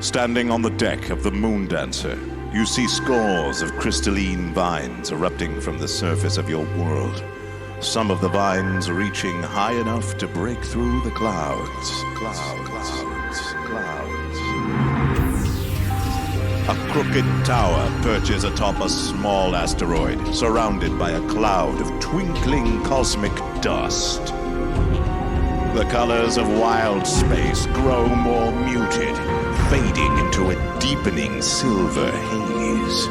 Standing on the deck of the Moondancer, you see scores of crystalline vines erupting from the surface of your world. Some of the vines reaching high enough to break through the clouds. A crooked tower perches atop a small asteroid, surrounded by a cloud of twinkling cosmic dust. The colors of wild space grow more muted, fading into a deepening silver haze.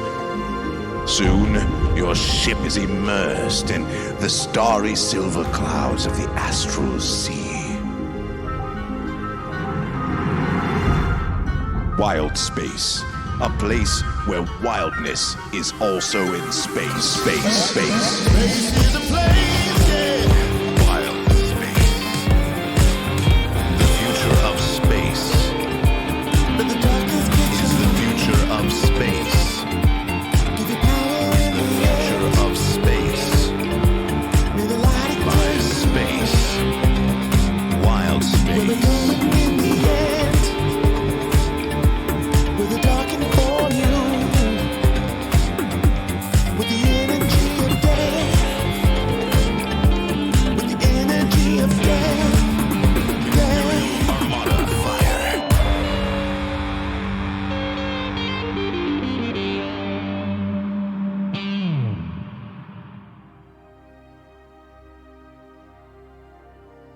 Soon, your ship is immersed in the starry silver clouds of the astral sea. Wild space. A place where wildness is also in space. Space is a place, yeah. Wild space. The future of space. But the darkness is the future of space. The future of space. By space. Wild space.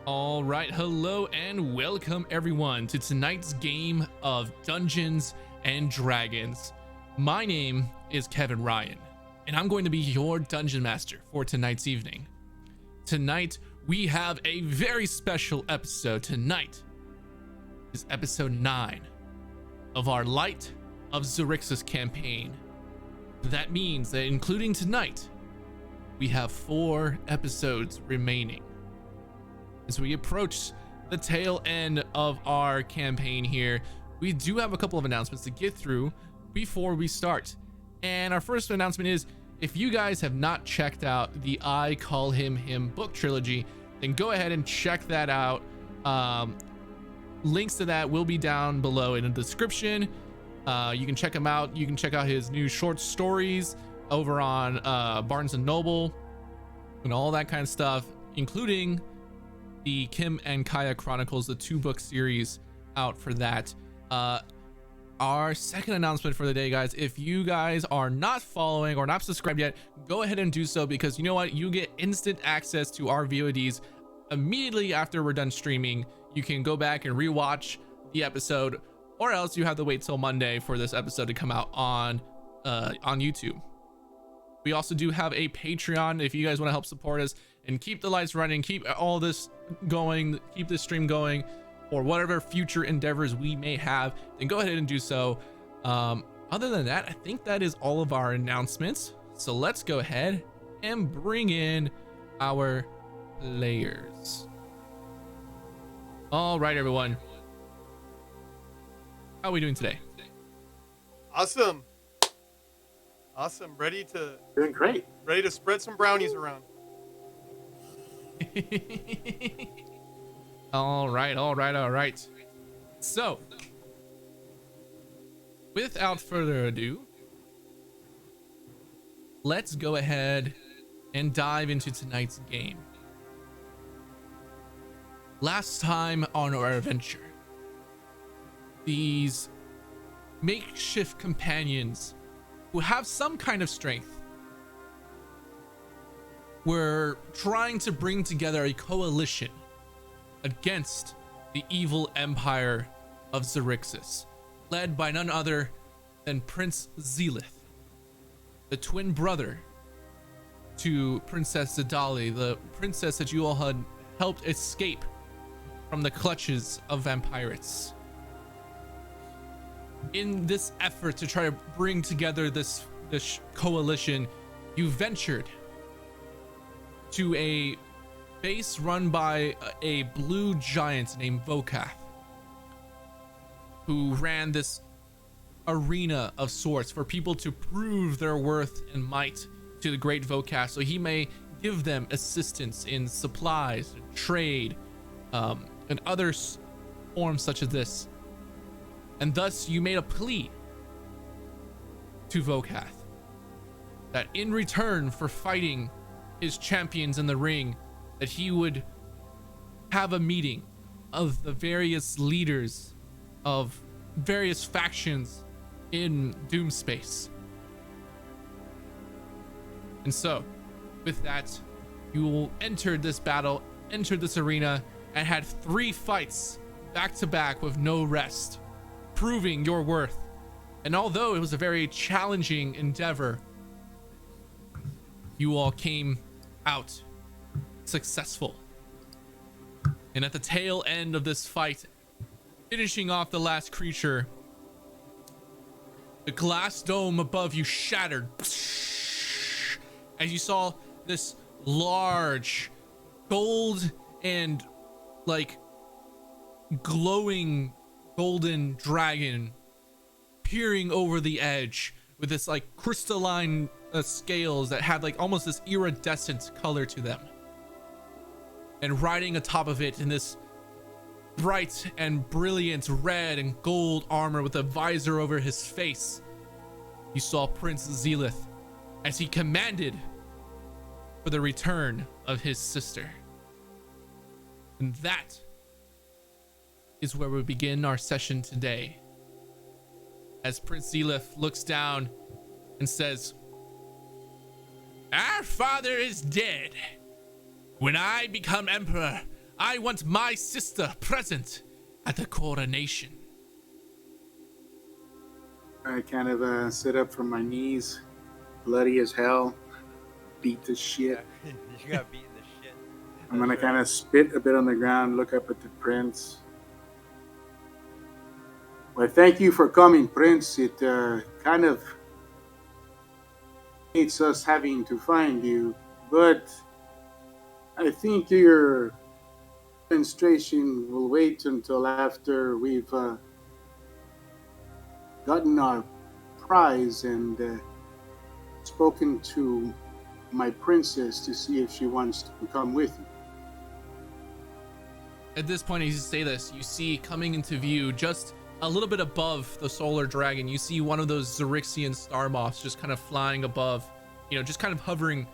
All right, hello and welcome everyone to tonight's game of Dungeons and Dragons. My name is Kevin Ryan, and I'm going to be your Dungeon Master for tonight's evening. Tonight, we have a very special episode. Tonight is episode 9 of our Light of Xaryxis campaign. That means that including tonight, we have 4 episodes remaining. As we approach the tail end of our campaign here, we do have a couple of announcements to get through before we start. And our first announcement is, if you guys have not checked out the I Call Him book trilogy, then go ahead and check that out. Links to that will be down below in the description. You can check him out. You can check out his new short stories over on Barnes & Noble and all that kind of stuff, including the Kim and Kaya Chronicles, the 2-book series out for that. Our second announcement for the day, guys, if you guys are not following or not subscribed yet, go ahead and do so, because you know what? You get instant access to our VODs immediately after we're done streaming. You can go back and rewatch the episode, or else you have to wait till Monday for this episode to come out on YouTube. We also do have a Patreon if you guys want to help support us and keep the lights running, keep all this going, keep this stream going, or whatever future endeavors we may have, then go ahead and do so. Other than that, I think that is all of our announcements. So let's go ahead and bring in our players. All right, everyone. How are we doing today? Awesome. Doing great. Ready to spread some brownies around. All right. So, without further ado, let's go ahead and dive into tonight's game. Last time on our adventure, these makeshift companions who have some kind of strength were trying to bring together a coalition against the evil empire of Xaryxis, led by none other than Prince Zelith, the twin brother to Princess Zadali, the princess that you all had helped escape from the clutches of vampirates. In this effort to try to bring together this coalition, you ventured to a base run by a blue giant named Vokath, who ran this arena of sorts for people to prove their worth and might to the great Vokath, so he may give them assistance in supplies, trade, and other forms such as this. And thus you made a plea to Vokath that in return for fighting his champions in the ring, that he would have a meeting of the various leaders of various factions in Doom space. And so, with that, you will enter this battle, enter this arena, and had 3 fights back to back with no rest, proving your worth. And although it was a very challenging endeavor, you all came out successful. And at the tail end of this fight, finishing off the last creature, the glass dome above you shattered as you saw this large gold and like glowing golden dragon peering over the edge with this like crystalline scales that had like almost this iridescent color to them, and riding atop of it in this bright and brilliant red and gold armor with a visor over his face, you saw Prince Zelith as he commanded for the return of his sister. And that is where we begin our session today, as Prince Zelith looks down and says, "Our father is dead. When I become emperor, I want my sister present at the coronation." I kind of sit up from my knees, bloody as hell, beat the shit. Yeah, you got beaten the shit. I'm gonna kind of spit a bit on the ground, look up at the prince. Well, thank you for coming, Prince. It kind of hates us having to find you, but I think your demonstration will wait until after we've gotten our prize and spoken to my princess to see if she wants to come with you. At this point, as you say this, you see coming into view just a little bit above the solar dragon, you see one of those Xaryxian star moths just kind of flying above, just kind of hovering.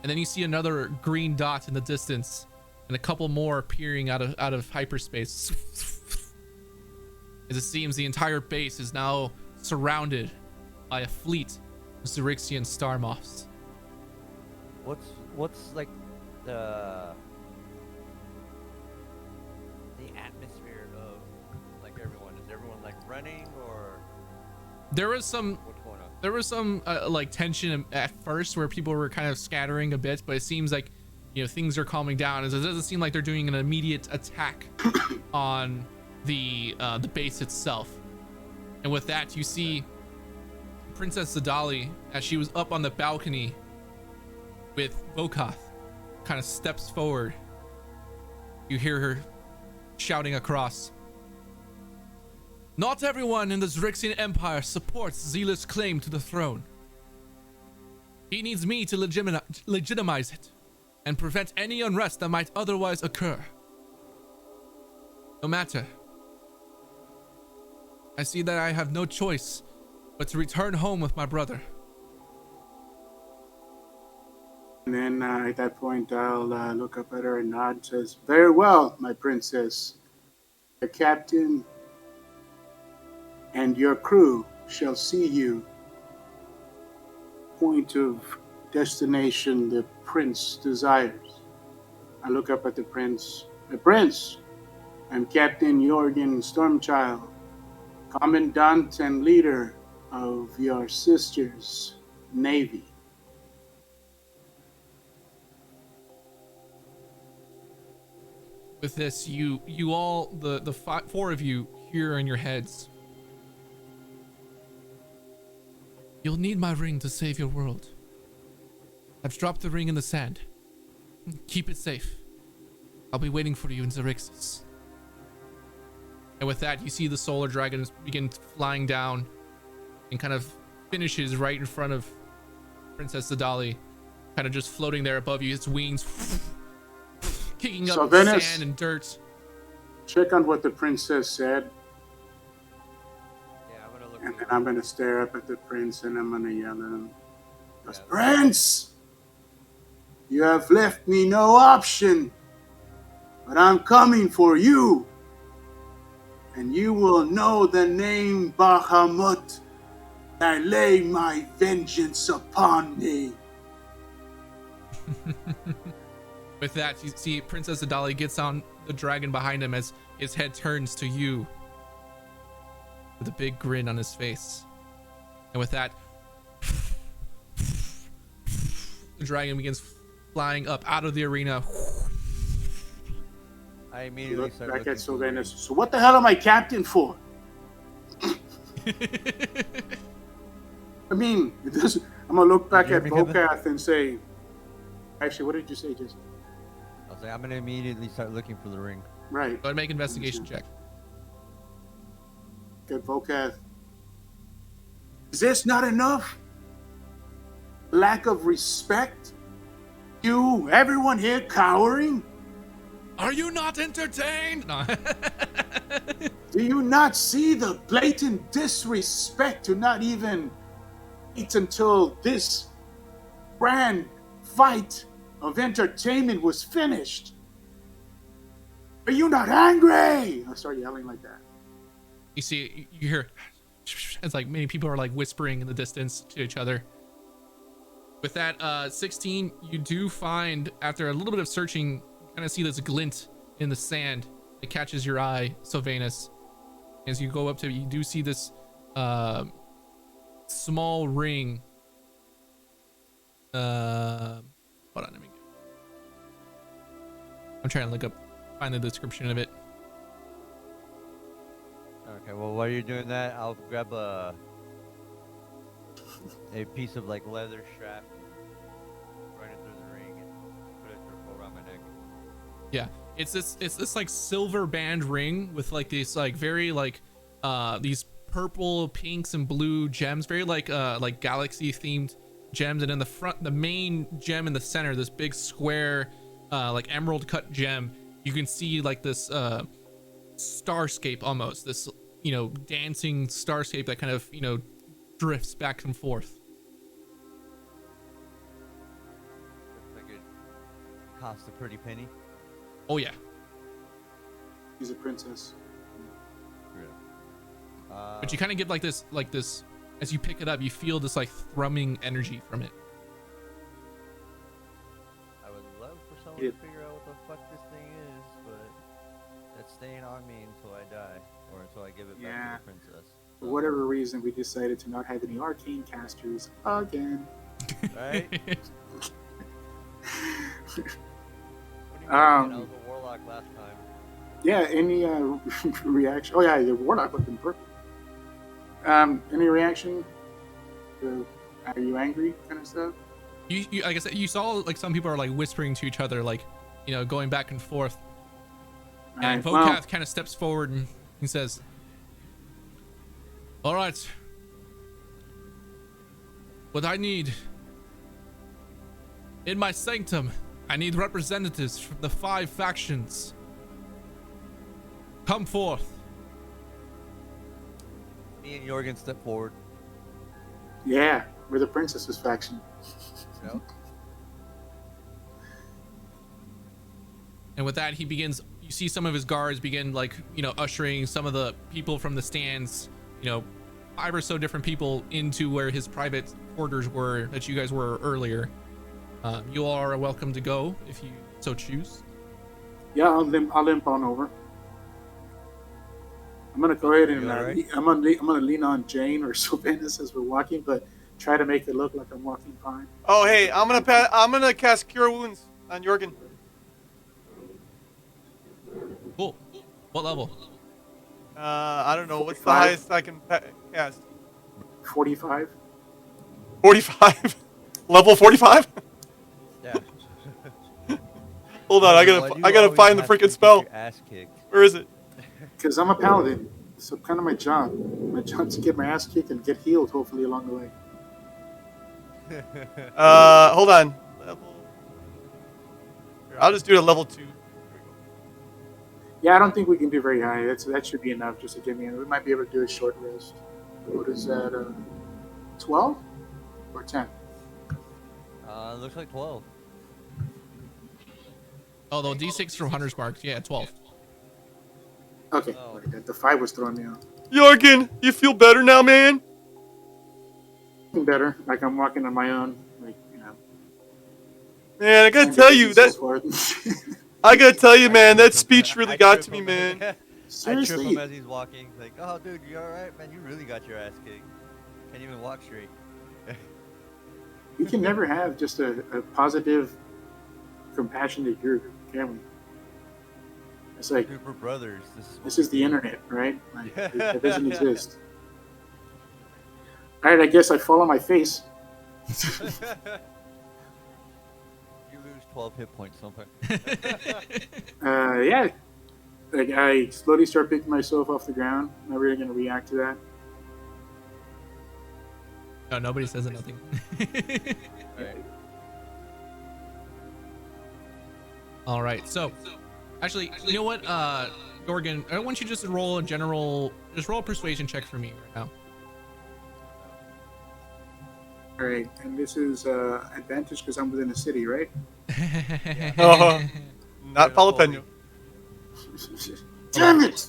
And then you see another green dot in the distance and a couple more appearing out of hyperspace. As it seems the entire base is now surrounded by a fleet of Xaryxian star moths. What's like the atmosphere of like everyone? Is everyone like running, or There was some what's going on? there was some like tension at first where people were kind of scattering a bit, but it seems like things are calming down, as it doesn't seem like they're doing an immediate attack on the base itself. And with that, you see Princess Zadali, as she was up on the balcony with Vokath, kind of steps forward. You hear her shouting across, "Not everyone in the Xaryxian Empire supports Zelith's claim to the throne. He needs me to legitimize it and prevent any unrest that might otherwise occur. No matter. I see that I have no choice but to return home with my brother." And then at that point, I'll look up at her and nod and says, "Very well, my princess. The captain and your crew shall see you. Point of destination the prince desires." I look up at the prince. "The prince, I'm Captain Jorgen Stormchild, commandant and leader of your sister's navy." With this, you all, the four of you hear in your heads, "You'll need my ring to save your world. I've dropped the ring in the sand. Keep it safe. I'll be waiting for you in Xaryxis." And with that, you see the solar dragon begin flying down and kind of finishes right in front of Princess Zadali, kind of just floating there above you, its wings kicking So up Venice, sand and dirt. check on what the princess said. And I'm gonna stare up at the prince and I'm gonna yell at him. Yeah. Prince, you have left me no option, but I'm coming for you. And you will know the name Bahamut. I lay my vengeance upon thee. With that, you see Princess Adali gets on the dragon behind him as his head turns to you with a big grin on his face. And with that, the dragon begins flying up out of the arena. I immediately Look start back looking at for the ring. Sylvanus. So what the hell am I captain for? I mean, it doesn't, I'm gonna look back Did you at hear me, Kevin? Vokath and say, actually, what did you say, Jason? I was like, I'm gonna immediately start looking for the ring. Right. Go ahead and make an investigation check. Good Vokath. Is this not enough? Lack of respect? You, everyone here cowering? Are you not entertained? No. Do you not see the blatant disrespect to not even wait until this grand fight of entertainment was finished? Are you not angry? I start yelling like that. You see, you hear, it's like many people are like whispering in the distance to each other. With that, 16, you do find, after a little bit of searching, you kind of see this glint in the sand that catches your eye, Sylvanus. As you go up to it, you do see this small ring. Hold on, let me get. I'm trying to look up, find the description of it. Okay, well, while you're doing that, I'll grab a piece of like leather strap, run it through the ring, and put it around my neck. Yeah, it's this like silver band ring with like these like very like these purple, pinks, and blue gems, very like galaxy themed gems, and in the front, the main gem in the center, this big square like emerald cut gem, you can see like this starscape, almost this, you know, dancing starscape that kind of, you know, drifts back and forth. Looks like it cost a pretty penny. Oh yeah. She's a princess. But you kind of get like this as you pick it up, you feel this like thrumming energy from it. I would love for someone to figure out what the fuck this thing is, but that's staying on me until I die, or until I give it back to the princess. For whatever reason, we decided to not have any arcane casters again. Right? I was a warlock last time. Yeah, any reaction? Oh yeah, the warlock looking perfect. Any reaction? Are you angry kind of stuff? You like I said, you saw like some people are like whispering to each other, like, you know, going back and forth. And Vokath kind of steps forward and he says, all right, what I need in my sanctum, I need representatives from the 5 factions. Come forth. Me and Jorgen step forward. Yeah, we're the princess's faction. Yep. And with that, he begins, you see some of his guards begin, like, you know, ushering some of the people from the stands, you know, 5 or so different people into where his private quarters were that you guys were earlier. You all are welcome to go if you so choose. Yeah, I'll limp on over. I'm gonna go ahead and right? I'm gonna lean on Jane or Sylvanus as we're walking, but try to make it look like I'm walking fine. Oh, hey, I'm gonna cast Cure Wounds on Jorgen. Cool. What level? I don't know. What's the 45? highest I can cast? 45. 45. Level 45. Yeah. Hold on, I gotta find the freaking spell. Ass kicked. Where is it? Because I'm a paladin, so kind of my job. My job's to get my ass kicked and get healed, hopefully along the way. Hold on. Level. Here, I'll just do it at level 2. Yeah, I don't think we can do very high. That should be enough just to get me in. We might be able to do a short rest. What is that? 12 or 10? Looks like 12. Oh, the D6 from Hunter's Mark. Yeah, 12. Okay, Oh. right, the 5 was throwing me off. Jorgen, you feel better now, man? Better, like I'm walking on my own, like Man, I gotta tell you that. So I gotta tell you, man, that trip him. speech really I got trip to me, him man. I trip Seriously, him as he's walking. Like, oh, dude, you alright, man? You really got your ass kicked. Can't even walk straight. we can never have just a positive, compassionate group, can we? It's like Dude, we're brothers. this is the internet, right? Like, Yeah. it doesn't exist. All right, I guess I fall on my face. You lose 12 hit points something. Yeah, like I slowly start picking myself off the ground. Not really gonna react to that. No, nobody says nothing. Alright. All right. So, actually, you know what, Jorgen, I want you just to roll a persuasion check for me right now. All right, and this is advantage because I'm within the city, right? Oh, not jalapeno. Damn it!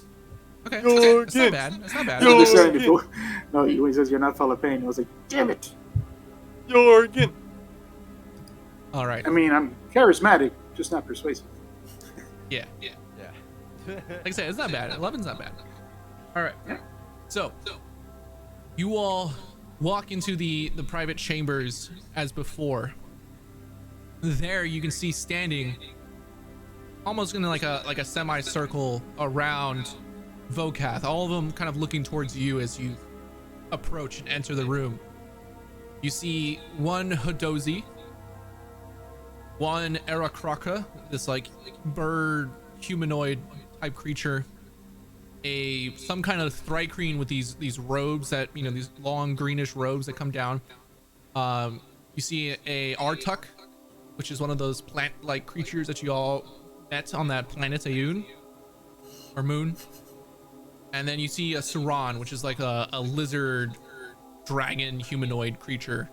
Okay, Jorgen. that's not bad. That's not bad. Jorgen. I was saying before. No, he says you're not jalapeno. I was like, damn it! Jorgen. All right. I mean, I'm charismatic, just not persuasive. Yeah. Yeah. Like I said, it's not bad. 11's not bad. All right. Yeah. So, you all walk into the private chambers as before. There, you can see standing, almost in like a semicircle around Vokath. All of them kind of looking towards you as you approach and enter the room. You see one Hodozi, one Erakraka, this like bird humanoid type creature, some kind of thrycreen with these robes that, you know, these long greenish robes that come down. You see a Artuk, which is one of those plant-like creatures that you all met on that planet Ayun or moon. And then you see a Suran, which is like a lizard dragon humanoid creature.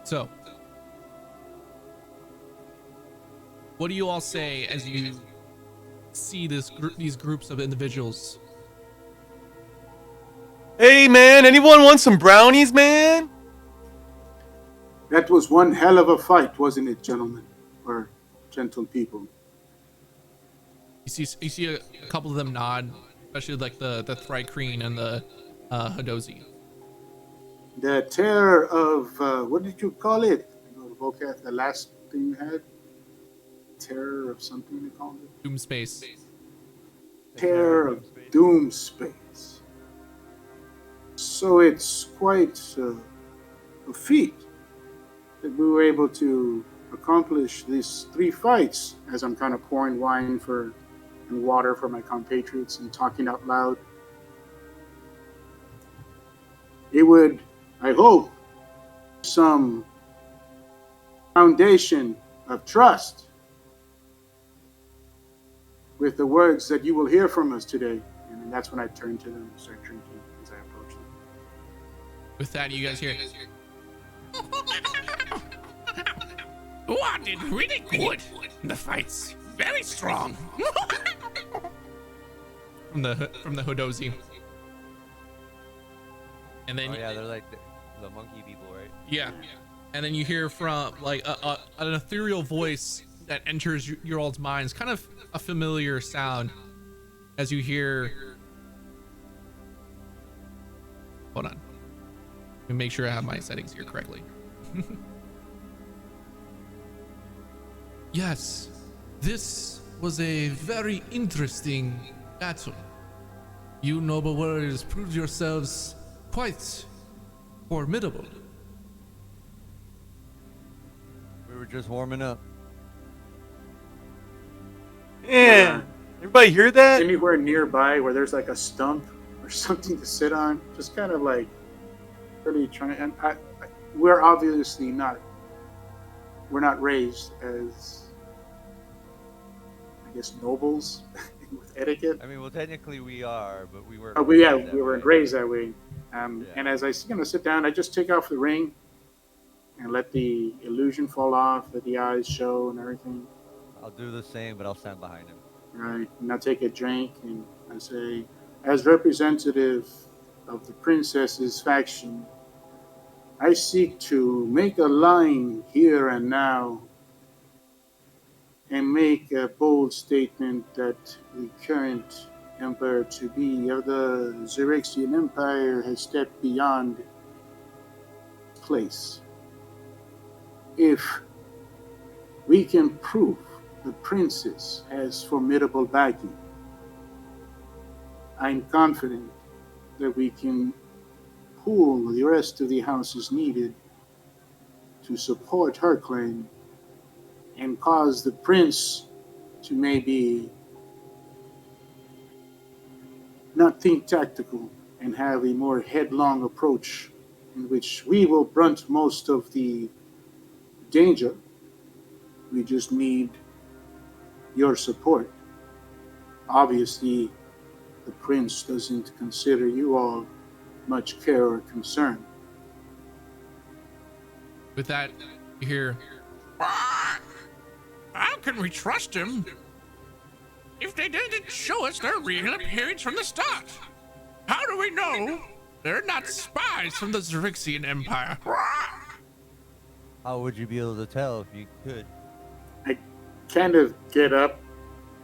So, what do you all say as you see these groups of individuals? Hey, man, anyone want some brownies, man? That was one hell of a fight, wasn't it, gentlemen? Or gentle people? You see a couple of them nod, especially like the thrycreen and the Hodozi. The terror of, what did you call it? Vokath, the last thing you had? Terror of something they called it? Doom space. Terror of Doom Space. So it's quite a feat that we were able to accomplish these 3 fights as I'm kind of pouring wine and water for my compatriots and talking out loud. It would, I hope, some foundation of trust with the words that you will hear from us today. And that's when I turn to them and start drinking as I approach them. With that, you guys hear. Oh, I did really good. The fight's very strong. from the Hodozi. And then Oh yeah, they're like the monkey people, right? yeah. And then you hear from like an ethereal voice that enters your all's minds, kind of a familiar sound as you hear. Hold on. Let me make sure I have my settings here correctly. Yes, this was a very interesting battle. You noble warriors proved yourselves quite formidable. We were just warming up. Man, everybody hear that? Anywhere nearby where there's like a stump or something to sit on, just kind of like really trying. And we're obviously not we're not raised as, I guess, nobles with etiquette. I mean, well, technically we are, but we weren't. Oh, we weren't raised that way. And as I sit down, I just take off the ring and let the illusion fall off, let the eyes show and everything. I'll do the same, but I'll stand behind him. Right. And I take a drink and I say, as representative of the princess's faction, I seek to make a line here and now and make a bold statement that the current emperor to be of the Xaryxian Empire has stepped beyond place. If we can prove the princess has formidable backing, I'm confident that we can pool the rest of the houses needed to support her claim and cause the prince to maybe not think tactical and have a more headlong approach in which we will brunt most of the danger. We just need your support. Obviously, the prince doesn't consider you all much care or concern. With that, you hear, how can we trust him if they didn't show us their real appearance from the start? How do we know they're not spies from the Xaryxian Empire? How would you be able to tell if you could? I kind of get up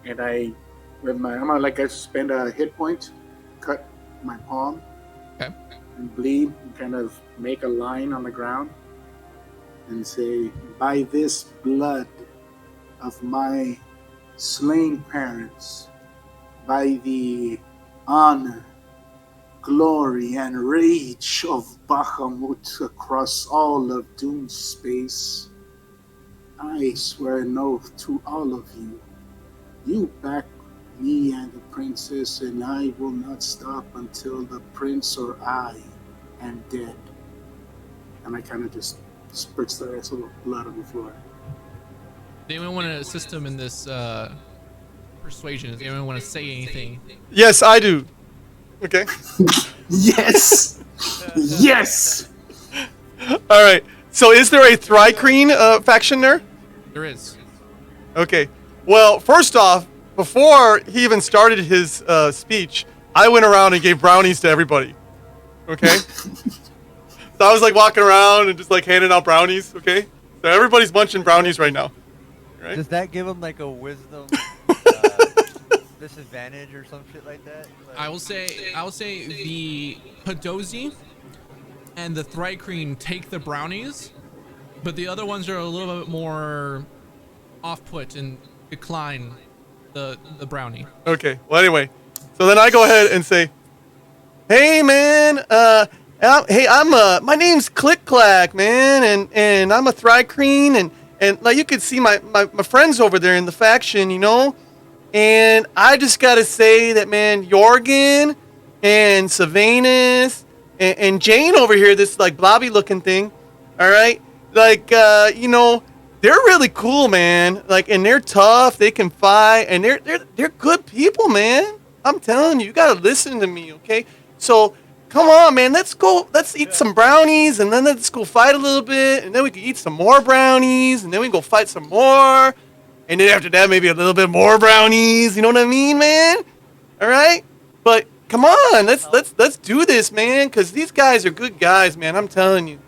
and I'm gonna like I spend a hit point, cut my palm, Okay. and bleed, and kind of make a line on the ground and say, by this blood of my slain parents, by the honor, glory, and rage of Bahamut across all of Dune space, I swear an oath to all of you. You back me and the princess, and I will not stop until the prince or I am dead. And I kind of just spurts the rest of the blood on the floor. Does anyone want to assist him in this persuasion? Does anyone want to say anything? Yes, I do. Okay. Yes! Yes! All right. So is there a Thrycreen faction there? There is. Okay. Well, first off, before he even started his speech, I went around and gave brownies to everybody. Okay? So I was like walking around and just like handing out brownies. Okay? So everybody's munching brownies right now. Right? Does that give him like a wisdom disadvantage or some shit like that? Like, I will say the Podozi and the Thrycreen take the brownies, but the other ones are a little bit more off-put and decline the brownie. Okay. Well, anyway, so then I go ahead and say, "Hey, man. My name's Click Clack, man, and I'm a Thrycreen, and like you could see my friends over there in the faction, you know, and I just gotta say that, man, Jorgen and Sylvanus and Jane over here, this like blobby looking thing, all right, like you know." They're really cool, man. Like, and they're tough. They can fight, and they're good people, man. I'm telling you, you gotta listen to me, okay? So, come on, man. Let's go. Let's eat some brownies, and then let's go fight a little bit, and then we can eat some more brownies, and then we can go fight some more, and then after that, maybe a little bit more brownies. You know what I mean, man? All right. But come on, let's do this, man, because these guys are good guys, man. I'm telling you.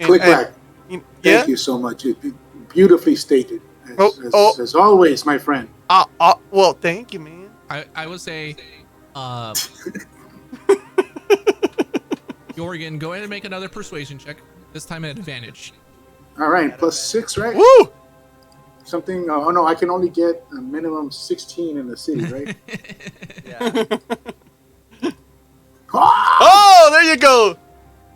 Click Clack. Thank you so much. Beautifully stated, as always, my friend. Well, thank you, man. I would say, Jorgen, go ahead and make another persuasion check. This time at advantage. All right, +6, right? Woo! Something. Oh no, I can only get a minimum 16 in the city, right? yeah. Oh, there you go,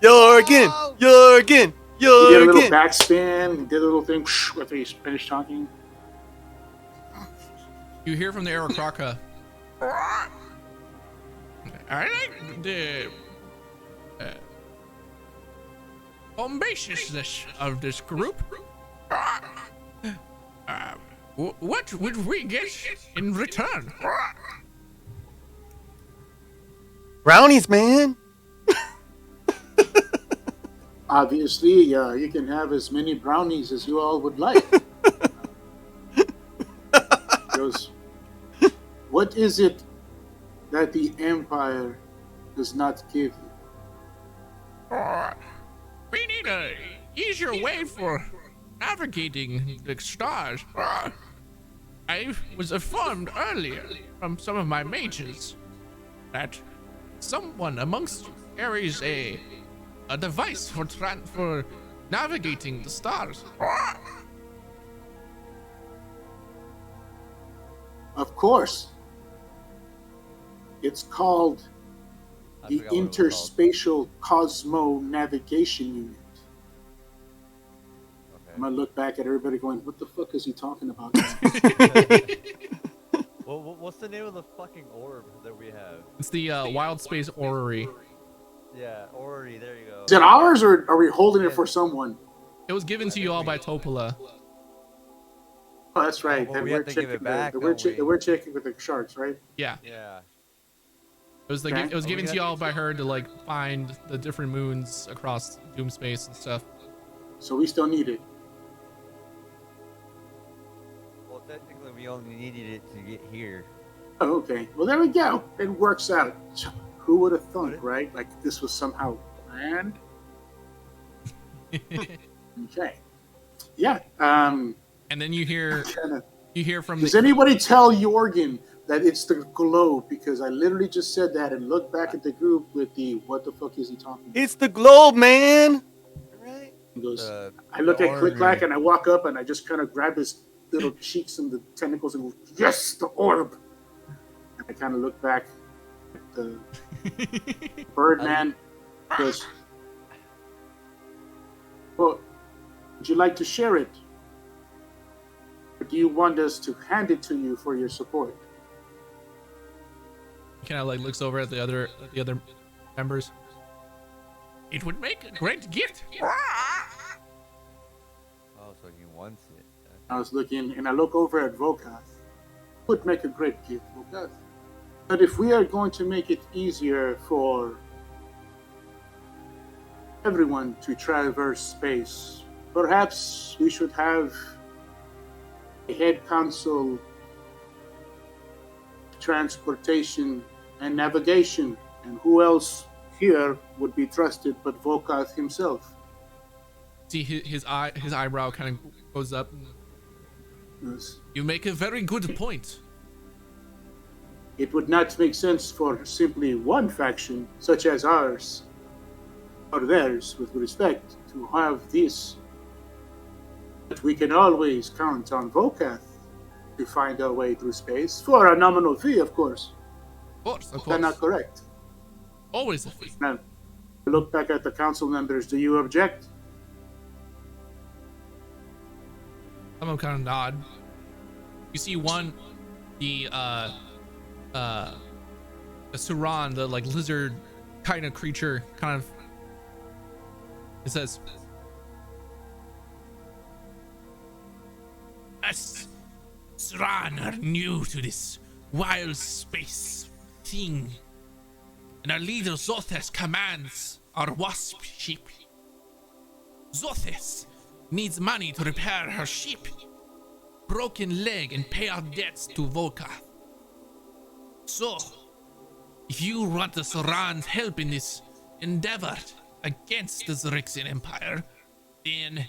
Jorgen. He did a little backspin. He did a little thing after he finished talking. You hear from the Aerocraka. I like the ambitiousness of this group. What would we get in return? Brownies, man. Obviously, you can have as many brownies as you all would like. Goes, what is it that the Empire does not give you? We need a easier way for navigating the stars. I was informed earlier from some of my mages that someone amongst you carries a device for navigating the stars. Of course. It's called I the forgot what it was Interspatial Cosmo Navigation Unit. called. I'm gonna look back at everybody going, what the fuck is he talking about? Okay. Well, what's the name of the fucking orb that we have? It's the Wild Space Orrery. Yeah, orrery. There you go. Is it ours or are we holding it for someone? It was given to you all by Topola. Oh, that's right. Well, And we we're have to give checking it back, we're don't we? we're checking with the sharks, right? Yeah, Yeah. it was Okay. it was Are we given to gonna- you all by her to like find the different moons across Doom space and stuff. So we still need it. Well, technically, we only needed it to get here. Oh, okay. Well, there we go. It works out. Who would have thought, right? Like this was somehow planned. Okay. Yeah. And then you hear from Does the anybody tell Jorgen that it's the globe? Because I literally just said that and looked back at the group with the what the fuck is he talking about? It's the globe, man. All right. He goes, The- I look the at Click Clack orrery. and I walk up and I just kind of grab his little cheeks and the tentacles and go, yes, the orb. And I kind of look back at the Birdman. He goes, well, would you like to share it? Or do you want us to hand it to you for your support? kind of like looks over at the other members. It would make a great gift. Oh, so he wants it. I was looking and I look over at Vokath. Would make a great gift, Vokath. But if we are going to make it easier for everyone to traverse space, perhaps we should have a head council, transportation, and navigation. And who else here would be trusted but Vokath himself? See his eyebrow kind of goes up. Yes. You make a very good point. It would not make sense for simply one faction, such as ours, or theirs, with respect, to have this. But we can always count on Vokath to find our way through space, for a nominal fee, of course. Of Is that course. not correct? Always a fee. Now, look back at the council members. Do you object? Some of them kind of nod. You see one, the Suran, the like lizard kind of creature, kind of. It says, "Us Suran are new to this wild space thing, and our leader Zothes commands our wasp ship. Zothes needs money to repair her ship, broken leg, and pay our debts to Vokath. So, if you want the Soran's help in this endeavor against the Xaryxis Empire, then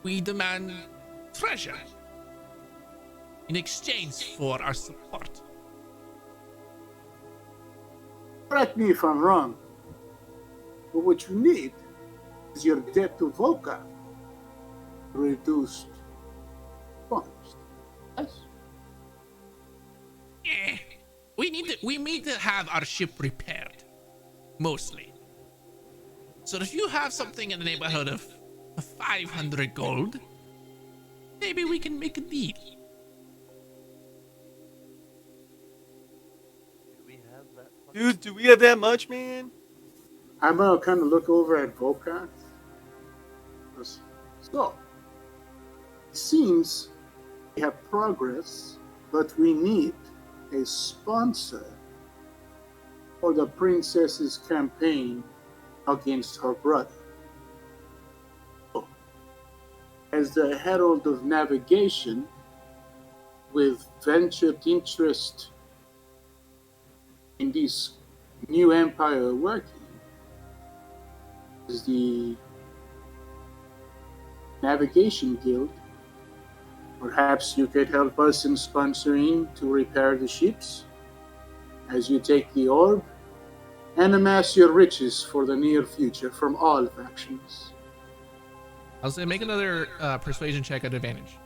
we demand treasure in exchange for our support." Correct me if I'm wrong. But what you need is your debt to Vokath reduced funds. Yes? Eh, we need to have our ship repaired, mostly. So if you have something in the neighborhood of 500 gold, maybe we can make a deal. Do we have that? Dude, do we have that much, man? I'm gonna kind of look over at Vokath So, it seems we have progress, but we need a sponsor for the princess's campaign against her brother. So, as the herald of navigation, with ventured interest in this new empire working, is the Navigation Guild. Perhaps you could help us in sponsoring to repair the ships as you take the orb and amass your riches for the near future from all factions. I'll say make another persuasion check at advantage.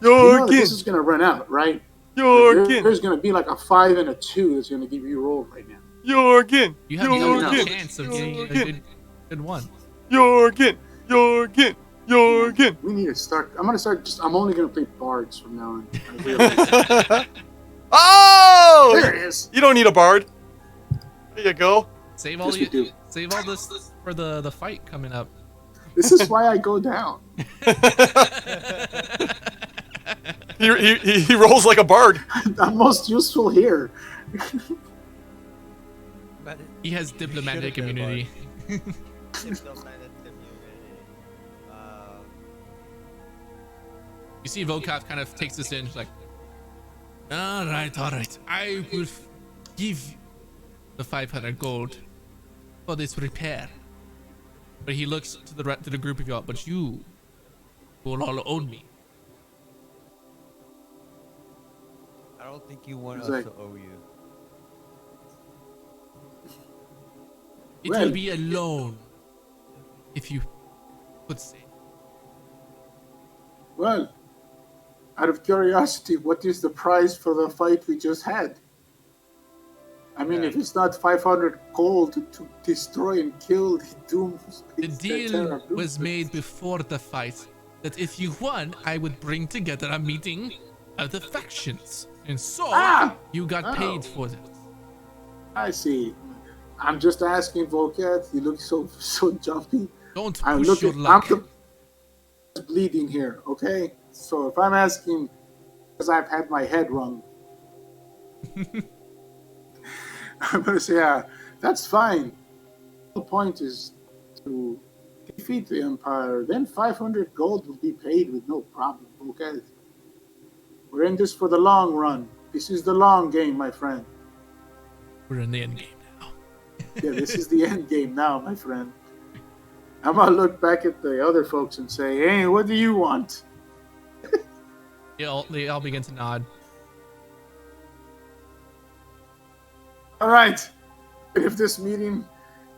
You know that Jorgen! this is going to run out, right? Jorgen! There's going to be like a 5 and a 2 that's going to give you a roll right now. Jorgen! You have no Jorgen! chance of getting a good one. Jorgen! Jorgen! Jorgen! We need to start. I'm only going to play bards from now on. I realize. Oh! There it is. You don't need a bard. There you go. Save all Yes, we do. save all this for the fight coming up. This is why I go down. He rolls like a bard. I'm most useful here. He has diplomatic immunity. Diplomatic immunity. You see Volkov kind of takes this in. He's like, all right. I will give you the 500 gold for this repair. But he looks to the group of y'all. But you will all own me. I don't think you want It's us like- to owe you. It Well- will be a loan, if you could say. Well, out of curiosity, what is the price for the fight we just had? I mean, Yeah. if it's not 500 gold to destroy and kill the Dooms. The deal was made before the fight that if you won, I would bring together a meeting of the factions. And so, you got paid for that. I see. I'm just asking, Volcat. You look so jumpy. Don't I'm push looking. your luck. I'm the bleeding here. Okay. So if I'm asking, because I've had my head wrung, I'm gonna say, yeah, that's fine. The point is to defeat the Empire. Then 500 gold will be paid with no problem. Okay. We're in this for the long run. This is the long game, my friend. We're in the end game now. Yeah, this is the end game now, my friend. I'm gonna look back at the other folks and say, hey, what do you want? They all begin to nod. All right. If this meeting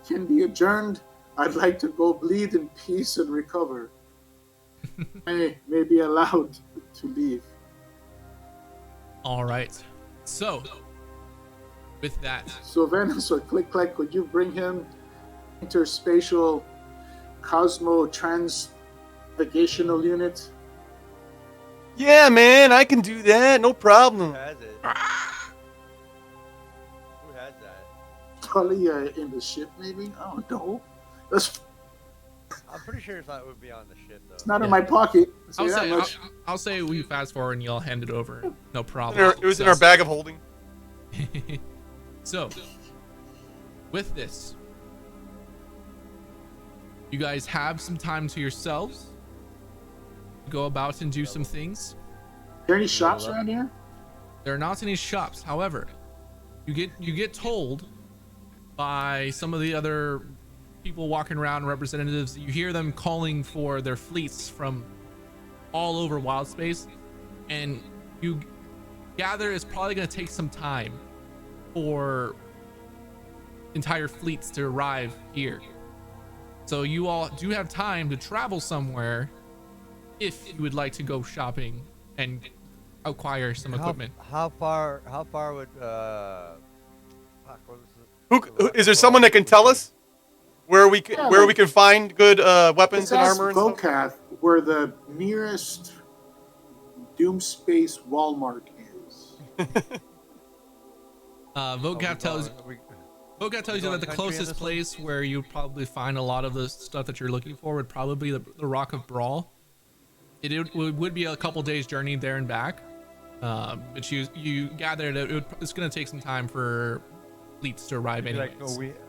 can be adjourned, I'd like to go bleed in peace and recover. I may be allowed to leave. All right. So, with that, So Venus or Click Clack, could you bring him interspatial Cosmo Transnavigational unit? Yeah, man, I can do that. No Who problem. has it? Who has that? Probably in the ship, maybe? I don't know. That's I'm pretty sure it would be on the ship though. not in my pocket. I'll Say that say much. I'll say we fast forward and y'all hand it over. No problem. It was in our bag of holding. So, with this, you guys have some time to yourselves. Go about and do some things. Are there any shops around here? There are not any shops. However, you get told by some of the other people walking around, representatives. You hear them calling for their fleets from all over Wild Space, and you gather it's probably going to take some time for entire fleets to arrive here. So you all do have time to travel somewhere if you would like to go shopping and acquire some equipment. How far would fuck, what was it? Is there someone that can tell us where we can find good weapons Let's and ask armor and stuff? Volcath where the nearest Doom Space Walmart is. Vocap tells Bogat tells you that the closest place where you probably find a lot of the stuff that you're looking for would probably be the Rock of Brawl. It would be a couple days journey there and back. But you gather that it's going to take some time for fleets to arrive anyways.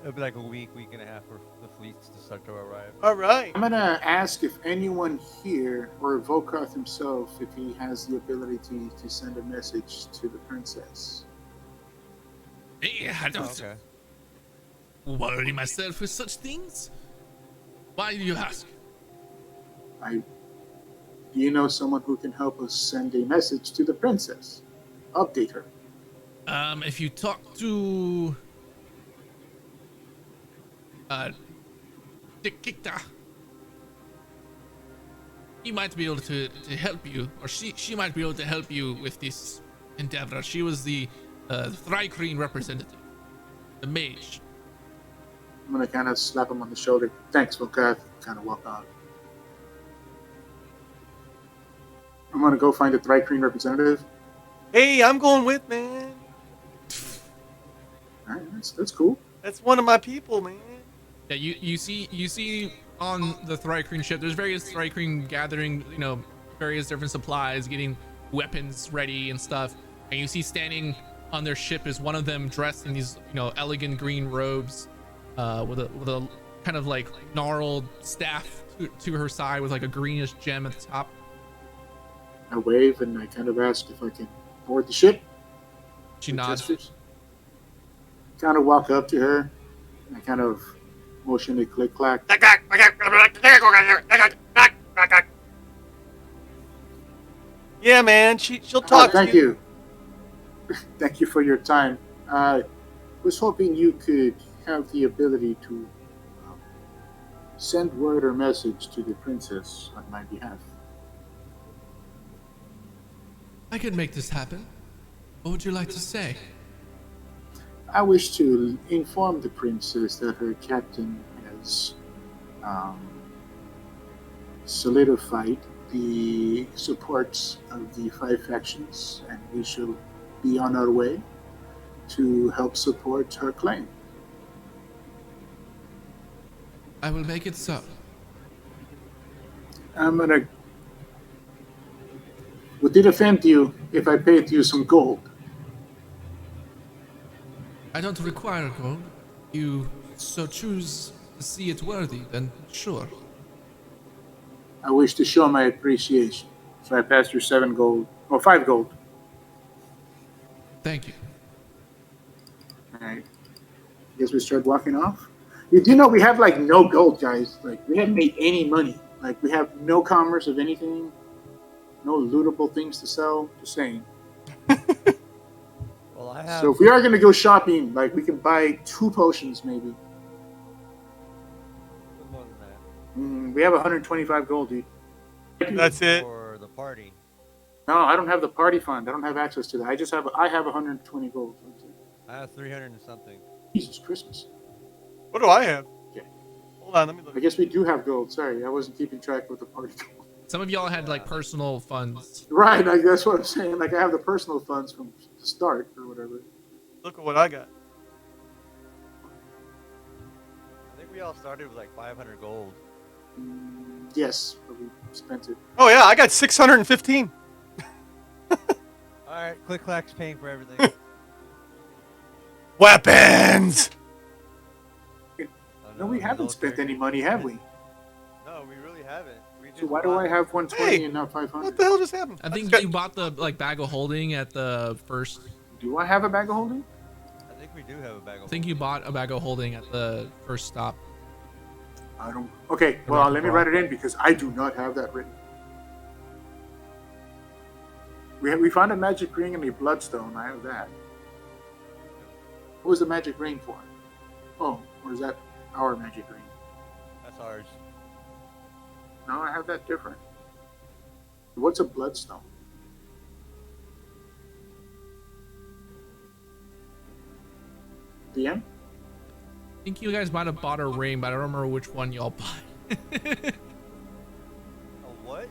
It'll be like a week and a half for the fleets to start to arrive. All right. I'm gonna ask if anyone here, or Volkoth himself, if he has the ability to send a message to the princess. Yeah, I don't worry myself with such things. Why do you ask? Do you know someone who can help us send a message to the princess? Update her. If you talk to Dikita, he might be able to help you, or she might be able to help you with this endeavor. She was the Thrycreen representative, the mage. I'm gonna kind of slap him on the shoulder. Thanks, Volkoth. Kind of walk on. I'm gonna go find the Thrycreen representative. Hey, I'm going with, man. All right, that's cool. That's one of my people, man. Yeah, you see on the Thrycreen ship, there's various Thrycreen gathering, various different supplies, getting weapons ready and stuff. And you see standing on their ship is one of them dressed in these, elegant green robes, with a kind of like gnarled staff to her side with like a greenish gem at the top. I wave and I kind of ask if I can board the ship. She nods. Kind of walk up to her and I kind of motion to click clack. Yeah, man. She'll talk to you. Thank you. Thank you for your time. I was hoping you could have the ability to send word or message to the princess on my behalf. I could make this happen. What would you like to say? I wish to inform the princess that her captain has solidified the supports of the 5 factions, and we shall be on our way to help support her claim. I will make it so. Would it offend you if I paid you some gold? I don't require gold. You so choose to see it worthy, then sure. I wish to show my appreciation. So I passed her 7 gold, or 5 gold. Thank you. Alright. I guess we start walking off. You do know we have like no gold, guys. Like we haven't made any money. Like we have no commerce of anything. No lootable things to sell. Just saying. Well, I have. So if we are gonna go shopping, like we can buy 2 potions maybe. More than that. We have 125 gold, dude. That's it. For the party. No, I don't have the party fund. I don't have access to that. I have 120 gold. I have 300 and something. Jesus Christmas. What do I have? Okay. Hold on, let me look. I guess we do have gold. Sorry, I wasn't keeping track with the party gold. Some of y'all had like personal funds. Right, like, that's what I'm saying. Like I have the personal funds from the start or whatever. Look at what I got. I think we all started with like 500 gold. Yes, but we spent it. Oh yeah, I got 615. Alright, Click Clack's paying for everything. Weapons. No, we haven't spent any money, have we? No, we really haven't. We just So why do I have 120 and not 500? What the hell just happened? I think just you bought the like bag of holding at the first. Do I have a bag of holding? I think we do have a bag of I think you bought a bag of holding at the first stop. I don't. Okay, well, let me write it in because I do not have that written. We found a magic ring and a bloodstone. I have that. What was the magic ring for? Oh, or is that our magic ring? That's ours. No, I have that different. What's a bloodstone? DM? I think you guys might have bought a ring, but I don't remember which one y'all bought. A what?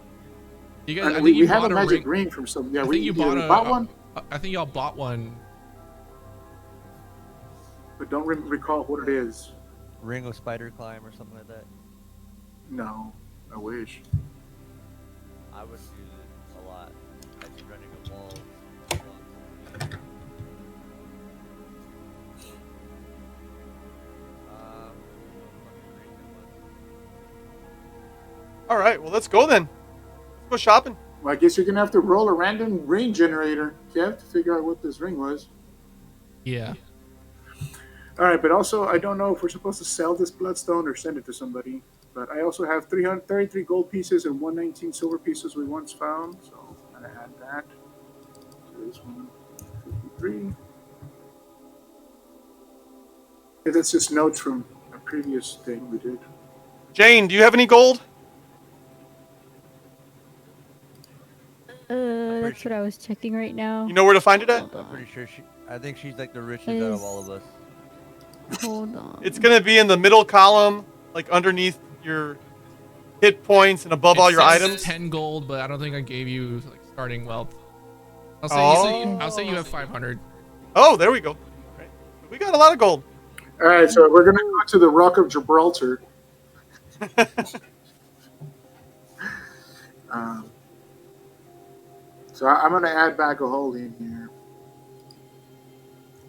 You guys, I think we you have bought a magic ring from some. Yeah, I we think you bought bought one. I think y'all bought one. but don't recall what it is. Ring of spider climb or something like that. No, I wish. I would use it a lot. I'd be running a wall. All right, well, let's go then. Let's go shopping. Well, I guess you're gonna have to roll a random ring generator, Kev, to figure out what this ring was. Yeah. All right, but also I don't know if we're supposed to sell this bloodstone or send it to somebody. But I also have 333 gold pieces and 119 silver pieces we once found, so I'm gonna add that to this one. 53. Yeah, that's just notes from a previous thing we did. Jane, do you have any gold? That's what I was checking right now. You know where to find it at? Hold I'm pretty on. sure I think she's like the richest out of all of us. Hold on. It's gonna be in the middle column, like underneath your hit points and above all your says items. 10 gold, but I don't think I gave you like starting wealth. I'll say you have 500. Oh, there we go. Right. We got a lot of gold. All right, so we're gonna go to the Rock of Gibraltar. So I'm gonna add back a hole in here.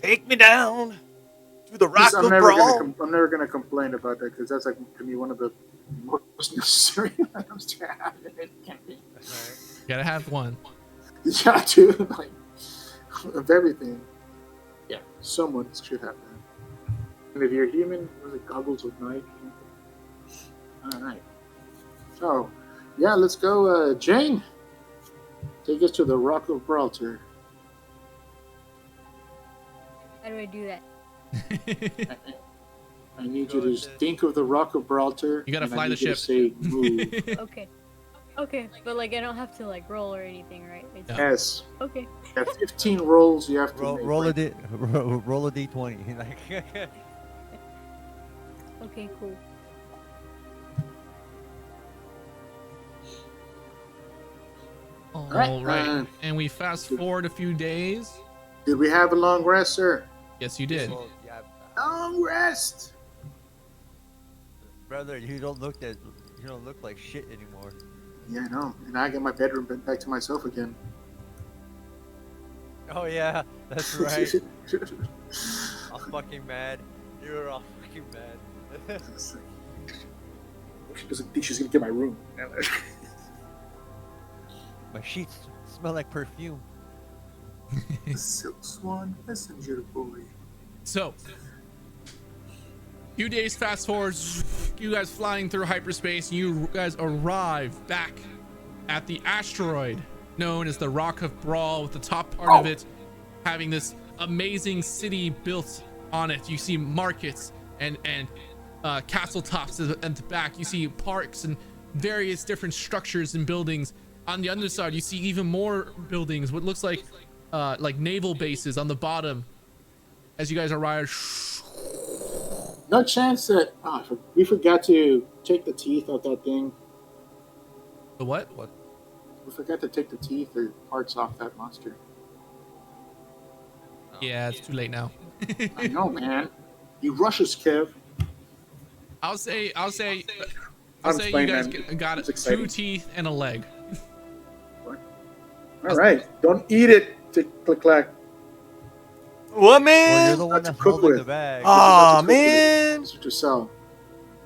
Take me down to the Rock I'm of never Brawl. I'm never gonna complain about that because that's like to me one of the most necessary items to have in it. You gotta have one. Yeah, dude. Like of everything. Yeah, someone should have that. And if you're human, was it goggles with night? All right. So, yeah, let's go, Jane. Take us to the Rock of Gibraltar. How do I do that? I need you to think of the Rock of Gibraltar. You gotta and I fly the need you to ship. Say move. Okay. Okay, but like I don't have to like roll or anything, right? It's No. Yes. Okay. You have 15 rolls you have to make. Roll right? roll a d20. Like, Okay, cool. All right, right. And we fast forward a few days. Did we have a long rest, sir? Yes, you did. well, yeah, Long rest. brother, you don't look like shit anymore. Yeah, I know. And I get my bedroom back to myself again. Oh yeah, that's right. I'm fucking mad. You're all fucking mad. She doesn't think she's gonna get my room. My sheets smell like perfume. The Silk Swan Messenger Boy. So, few days fast forward, you guys flying through hyperspace, you guys arrive back at the asteroid known as the Rock of Brawl, with the top part of it having this amazing city built on it. You see markets and castle tops at the back. You see parks and various different structures and buildings. On the underside, you see even more buildings, what looks like naval bases on the bottom as you guys arrive. No chance that we forgot to take the teeth out that thing. The what? We forgot to take the teeth or parts off that monster. Yeah, it's too late now. I know, man. You rush us, Kev. I'll say I'm you fine, guys man. got It's two exciting. teeth and a leg. All right. Don't eat it, click clack. What, Well, man? you're the one Not to that's cook holding with. the bag. Aw, This is man. This is to sell.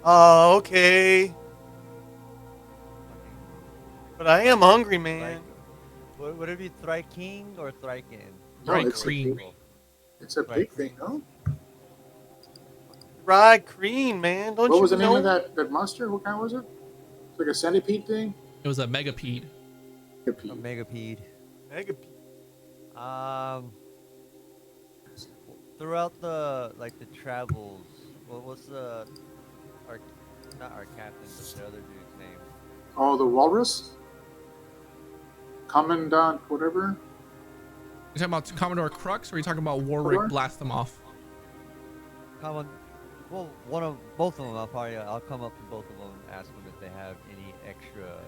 Oh, okay. But I am hungry, man. Would it be Thryking or Thrykin? No, Right, it's cream. It's a big thing, no? Fried cream, man. Don't What you was the know? name of that monster? What kind was it? It's like a centipede thing? It was a megapede. A megapede. Mega- Throughout the travels, what's not our captain, but the other dude's name? Oh, the walrus? Commandant, whatever? You talking about Commodore Crux, or are you talking about Warwick Sure. Blast them off? Well, both of them. I'll come up to both of them and ask them if they have any extra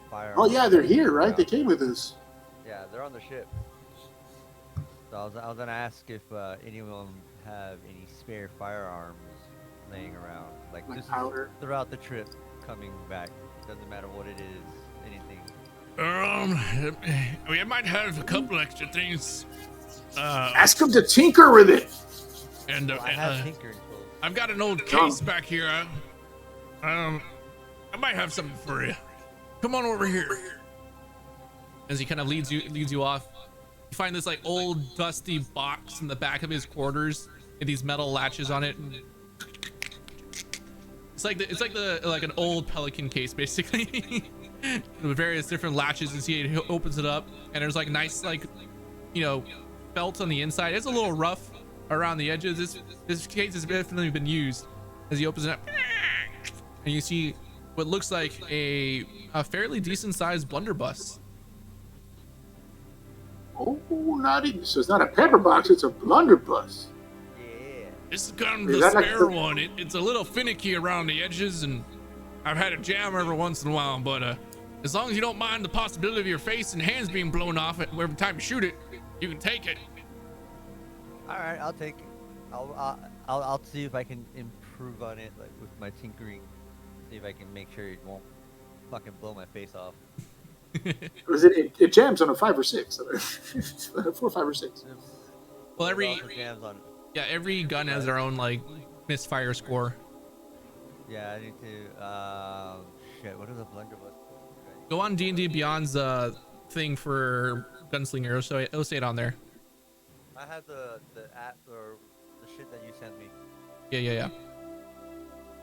firearms. Oh, yeah, they're here, right? They came with us. Yeah, they're on the ship. So I was gonna ask if anyone have any spare firearms laying around, like Like this is powder? throughout the trip coming back. Doesn't matter what it is, anything. We might have a couple extra things. Ask him to tinker with it. And I have tinkering tools. I've got an old case back here. I might have something for you. Come on over here. As he kind of leads you off, you find this like old dusty box in the back of his quarters with these metal latches on it. And it's like an old Pelican case basically, with various different latches. And see, he opens it up, and there's like nice felt on the inside. It's a little rough around the edges. This case has definitely been used. As he opens it up, and you see what looks like a fairly decent sized blunderbuss. Oh, naughty. So it's not a pepper box, it's a blunderbuss. Yeah. This is kind of Is the that like spare one. It's a little finicky around the edges, and I've had a jam every once in a while, but as long as you don't mind the possibility of your face and hands being blown off every time you shoot it, you can take it. All right, I'll take it. I'll see if I can improve on it, like with my tinkering. See if I can make sure it won't fucking blow my face off. It jams on a 5 or 6. 4, 5, or 6. Well, It also jams on. every gun has their own like misfire score. Yeah, I need to. Shit, what is a blunderbuss? Go on D&D Beyond's thing for gunslinger. It'll say it on there. I have the app or the shit that you sent me. Yeah.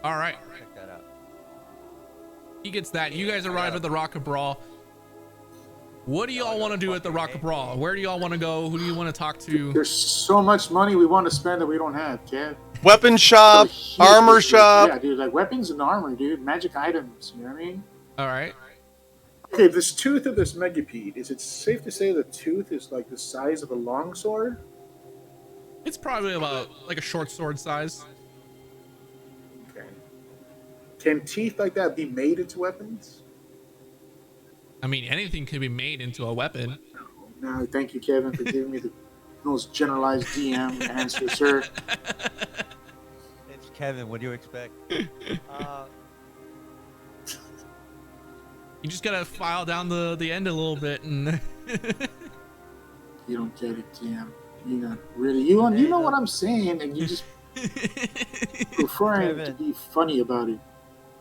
All right. Check that out. He gets that. You guys arrive at the Rock of Brawl. What do y'all want to do at the Rock of Brawl? Where do y'all want to go? Who do you want to talk to? There's so much money we want to spend that we don't have, Kev. Weapon shop, armor shop. Yeah, dude, like weapons and armor, dude. Magic items, you know what I mean? All right. Okay, this tooth of this megapede, is it safe to say the tooth is like the size of a long sword? It's probably about like a short sword size. Okay. Can teeth like that be made into weapons? I mean, anything can be made into a weapon. No, thank you, Kevin, for giving me the most generalized DM answer, sir. It's Kevin. What do you expect? You just gotta file down the end a little bit, and You don't get it, DM. You know, really, you know what I'm saying, and you just preferring to be funny about it.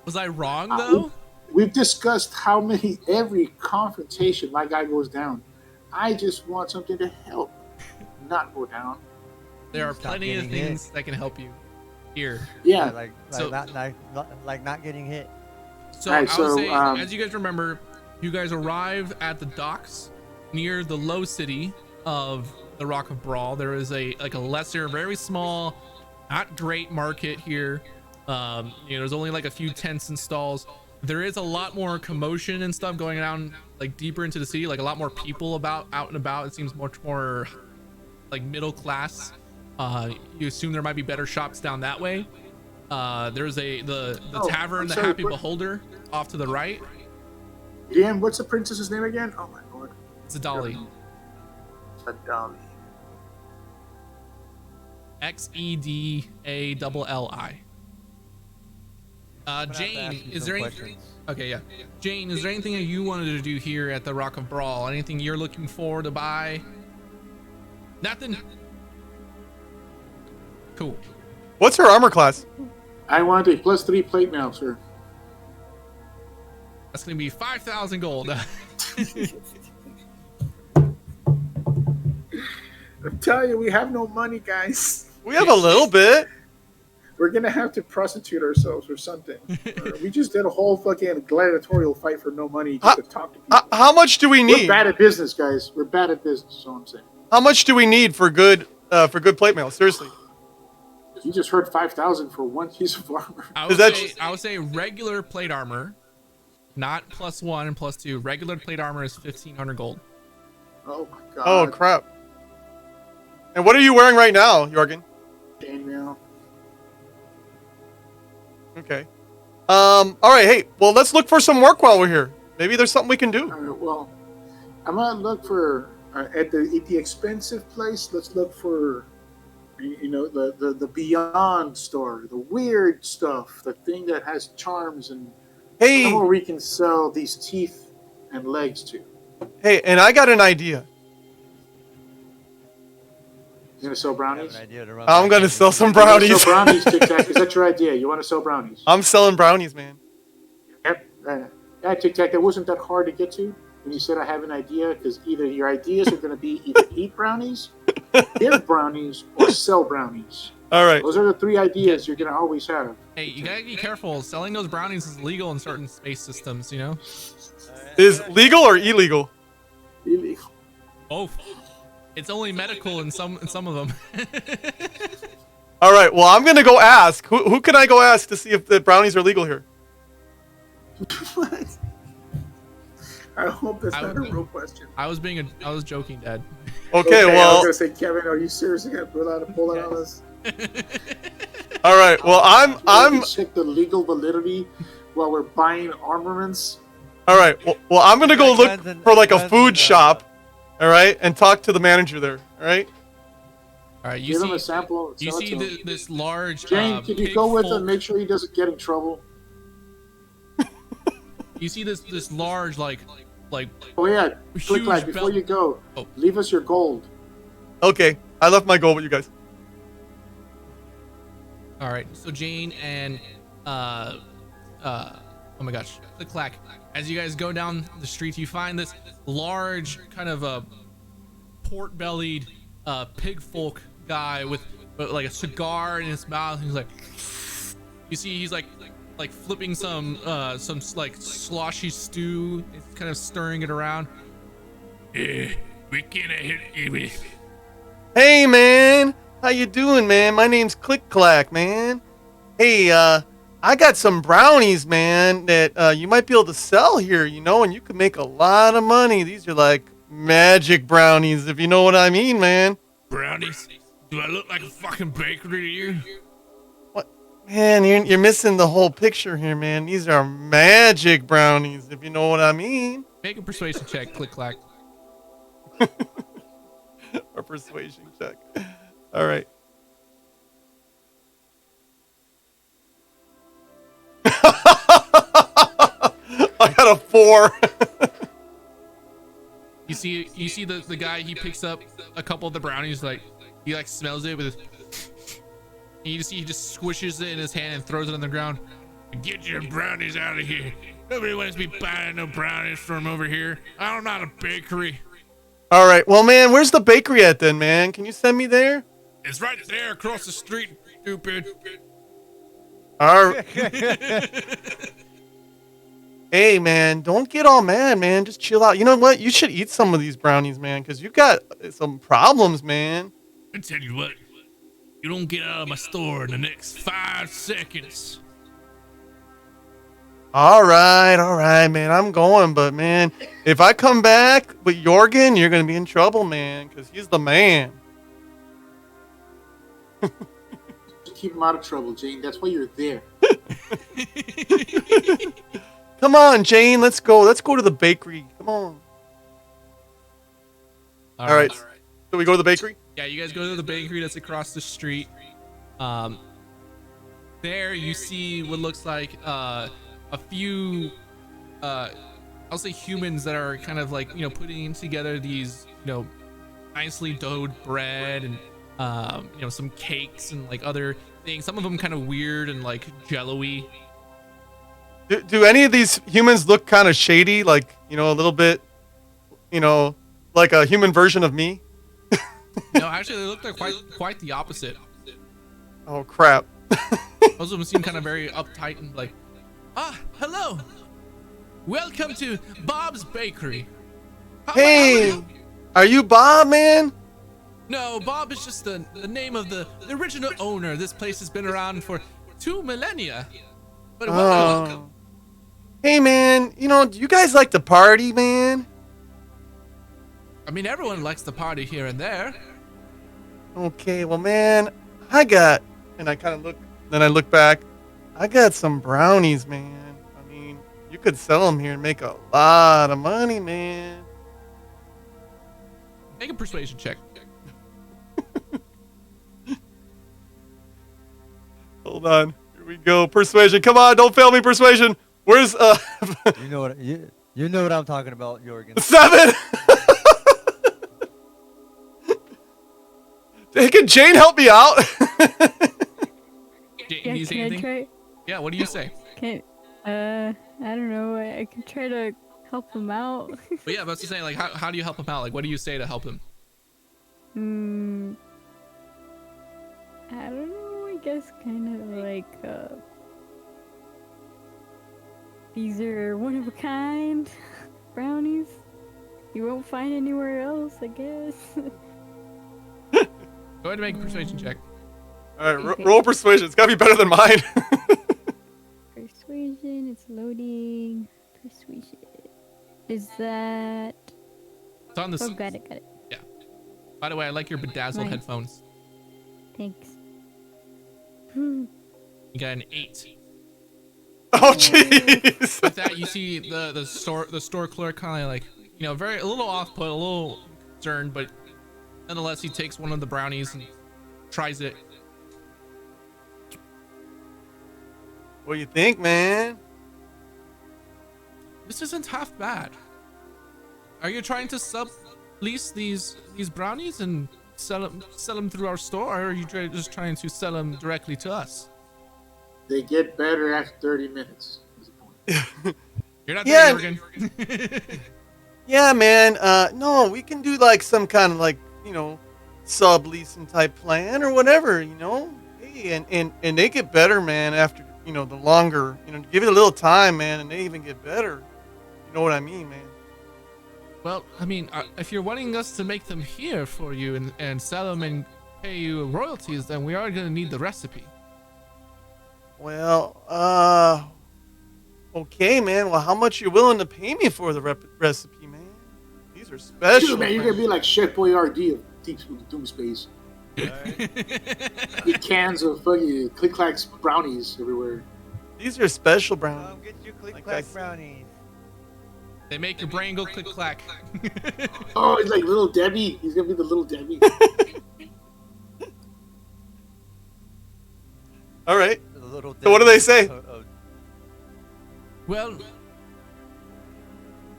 was I wrong though? We've discussed every confrontation my guy goes down. I just want something to help, not go down. There are Stop plenty of getting things that can help you here. Yeah. Like not getting hit. So Right, I would so, say, as you guys remember, you guys arrive at the docks near the low city of the Rock of Brawl. There is a lesser, very small, not great market here. There's only like a few tents and stalls. There is a lot more commotion and stuff going on, like deeper into the city, like a lot more people out and about. It seems much more like middle class. You assume there might be better shops down that way. There's the tavern, the Happy Beholder, off to the right. DM, what's the princess's name again? Oh my lord. It's a Dolly. Adali. Xedalli. Jane, is there anything? Okay, yeah. Jane, is there anything that you wanted to do here at the Rock of Brawl? Anything you're looking for to buy? Nothing. Cool. What's her armor class? I want a +3 plate mail, sir. That's gonna be 5,000 gold. I'm telling you, we have no money, guys. We have a little bit. We're gonna have to prostitute ourselves or something. We just did a whole fucking gladiatorial fight for no money just to talk to people. How much do we We're need? bad at business, guys. We're bad at business. That's all I'm saying. How much do we need for good plate mail? Seriously. You just heard 5,000 for one piece of armor. I would say regular plate armor, not +1 and +2. Regular plate armor is 1,500 gold. Oh my god. Oh crap. And what are you wearing right now, Jorgen? Chainmail. Okay. All right. Hey, well, let's look for some work while we're here. Maybe there's something we can do. All right, well, I'm gonna look for At the expensive place, let's look for the beyond store, the weird stuff, the thing that has charms and Hey, somewhere we can sell these teeth and legs to. hey, and I got an idea. You gonna sell I have brownies? an idea to run I'm back gonna in sell with some you. You wanna brownies. sell brownies, Tic Tac? Is that your idea? You want to sell brownies? I'm selling brownies, man. Yep. Yeah, Tic Tac. That wasn't that hard to get to when you said I have an idea, because either your ideas are going to be either eat brownies, give brownies, or sell brownies. All right. Those are the three ideas you're going to always have. Hey, you gotta be careful. Selling those brownies is illegal in certain space systems, you know? Is legal or illegal? Illegal. Both. It's only medical in some of them. All right. Well, I'm gonna go ask. Who can I go ask to see if the brownies are legal here? What? I hope that's I not a would- real question. I was joking, Dad. Okay. I was Well. going to say, Kevin, are you seriously going to pull out all this? All right. Well, I'm. Check the legal validity while we're buying armaments. All right. Well, I'm gonna go look Guns and- for like a guns food and, shop. All right, and talk to the manager there. All right. All right, Give him a sample. you sell it see to him. this large. Jane, can you pig go with folk- him? Make sure he doesn't get in trouble. You see this large like Oh yeah, Huge click like before belt. you go. Oh. Leave us your gold. Okay. I left my goal with you guys. All right, so Jane and oh my gosh, Click Clack. As you guys go down the street, you find this large kind of a port-bellied pig folk guy with like a cigar in his mouth. He's like, you see, he's like flipping some like sloshy stew. He's kind of stirring it around. We can hit you with. Hey, man. How you doing, man? My name's Click Clack, man. Hey, I got some brownies, man, that you might be able to sell here, and you could make a lot of money. These are like magic brownies, if you know what I mean, man. Brownies? Do I look like a fucking bakery to you? What? Man, you're missing the whole picture here, man. These are magic brownies, if you know what I mean. Make a persuasion check, Click Clack. A persuasion check. All right. I got a 4. You see the guy, he picks up a couple of the brownies, like he like smells it with his, and you see he just squishes it in his hand and throws it on the ground. Get your brownies out of here. Nobody wants to be buying no brownies from over here. I'm not a bakery. All right. Well, man, where's the bakery at then, man? Can you send me there? It's right there across the street, stupid. All right. Hey, man, don't get all mad, man. Just chill out. You know what? You should eat some of these brownies, man, because you got some problems, man. I tell you what, you don't get out of my store in the next 5 seconds. All right, man. I'm going, but, man, if I come back with Jorgen, you're going to be in trouble, man, because he's the man. Keep him out of trouble, Jane. That's why you're there. Come on, Jane. Let's go. Let's go to the bakery. Come on. All right. So we go to the bakery? Yeah, you guys go to the bakery that's across the street. There you see what looks like a few, I'll say humans that are kind of like, putting together these, nicely doughed bread and, some cakes and like other things. Some of them kind of weird and like jello-y. Do any of these humans look kind of shady? Like, a little bit, like a human version of me? No, actually, they look like quite the opposite. Oh, crap. Most of them seem kind of very uptight and like, hello. Welcome to Bob's Bakery. How may I Hey, help you? are you Bob, man? No, Bob is just the name of the original owner. This place has been around for 2 millennia. But welcome. Hey, man, do you guys like to party, man? I mean, everyone likes to party here and there. Okay, well, man, I got, and I kind of look, then I look back, I got some brownies, man. I mean, you could sell them here and make a lot of money, man. Make a persuasion check. Hold on. Here we go. Persuasion. Come on, don't fail me, persuasion. Where's You know what you know what I'm talking about, Jorgen. 7? Hey, can Jane help me out? Jane, Yeah, do you say can I anything? try? Yeah, what do you say? Can I don't know. I can try to help him out. But yeah, I was just saying, like, how do you help him out? Like, what do you say to help him? I don't know. I guess kind of like these are one of a kind brownies. You won't find anywhere else, I guess. Go ahead and make a persuasion check. All right, Okay. roll persuasion. It's got to be better than mine. Persuasion. It's loading. Persuasion. Is that? It's on the. Oh, got it. Got it. Yeah. By the way, I like your bedazzled Nice. headphones. Thanks. You got an 8. Oh, jeez. With that, you see the store clerk kind of like, you know, a little off put, a little concerned, but nonetheless, he takes one of the brownies and tries it. What do you think, man? This isn't half bad. Are you trying to sublease these brownies and sell them through our store, or are you just trying to sell them directly to us? They get better after 30 minutes. Is the point. You're not Yeah. there, Jorgen. Yeah, man. No, we can do like some kind of like, you know, subleasing type plan or whatever, you know. Hey, and they get better, man, after, you know, the longer, you know, give it a little time, man, and they even get better. You know what I mean, man? Well, I mean, if you're wanting us to make them here for you and sell them and pay you royalties, then we are going to need the recipe. Well, okay, man. Well, how much you willing to pay me for the recipe, man? These are special. Dude, man, you're gonna be like Chef Boyardee of Deep Doom Space. Get cans of fucking Click Clacks brownies everywhere. These are special brownies. Come get you click Like I clack said. brownies. They make your brain go click clack. Oh, he's like Little Debbie. He's gonna be the Little Debbie. All right. The little So what do they say? Well,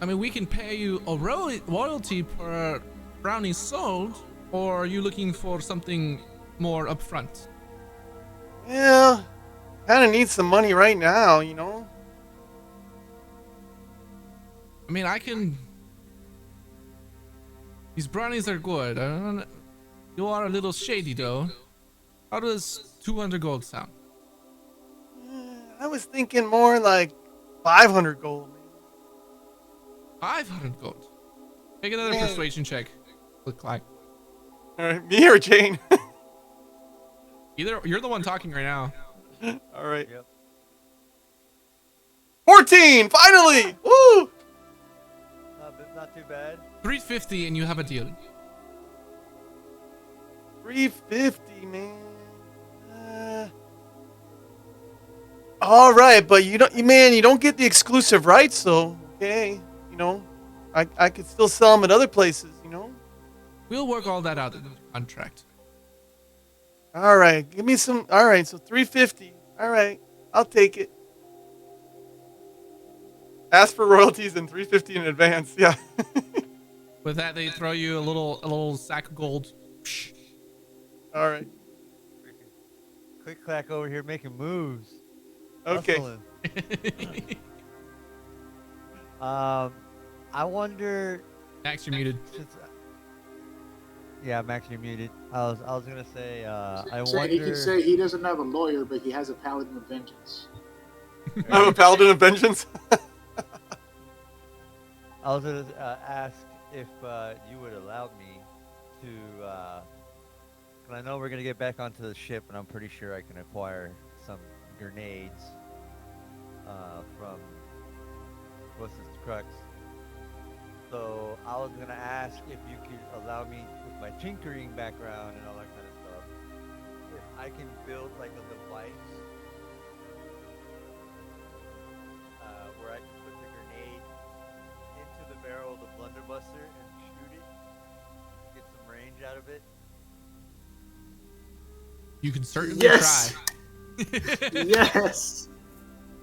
I mean, we can pay you a royalty per brownie sold, or are you looking for something more upfront? Well, kind of need some money right now, you know. I mean, I can. These brownies are good. You are a little shady, though. How does 200 gold sound? I was thinking more like 500 gold, man. 500 gold. Make another persuasion check. Click clack. All right, me or Jane? Either you're the one talking right now. All right. Yep. 14, finally! Woo! Not too bad. 350 and you have a deal. 350, man. All right, but you don't get the exclusive rights, though. Okay, you know, I could still sell them at other places, you know. We'll work all that out in the contract. All right, give me some. All right, so 350. All right, I'll take it. Ask for royalties and 350 in advance. Yeah. With that, they throw you a little sack of gold. Psh. All right. Click clack over here making moves. Okay. Hustling. I wonder. Max, you're muted. Since, yeah, I'm actually muted. I was gonna say. I So wonder. he can say he doesn't have a lawyer, but he has a paladin of vengeance. I have a paladin of vengeance. I was gonna ask if you would allow me to. 'Cause I know we're gonna get back onto the ship, and I'm pretty sure I can acquire some grenades from what's this crux. So I was gonna ask if you could allow me, with my tinkering background and all that kind of stuff, if I can build like a device where I can put the grenade into the barrel of the blunderbuster and shoot it. range out of it? You can certainly Yes. try. Yes.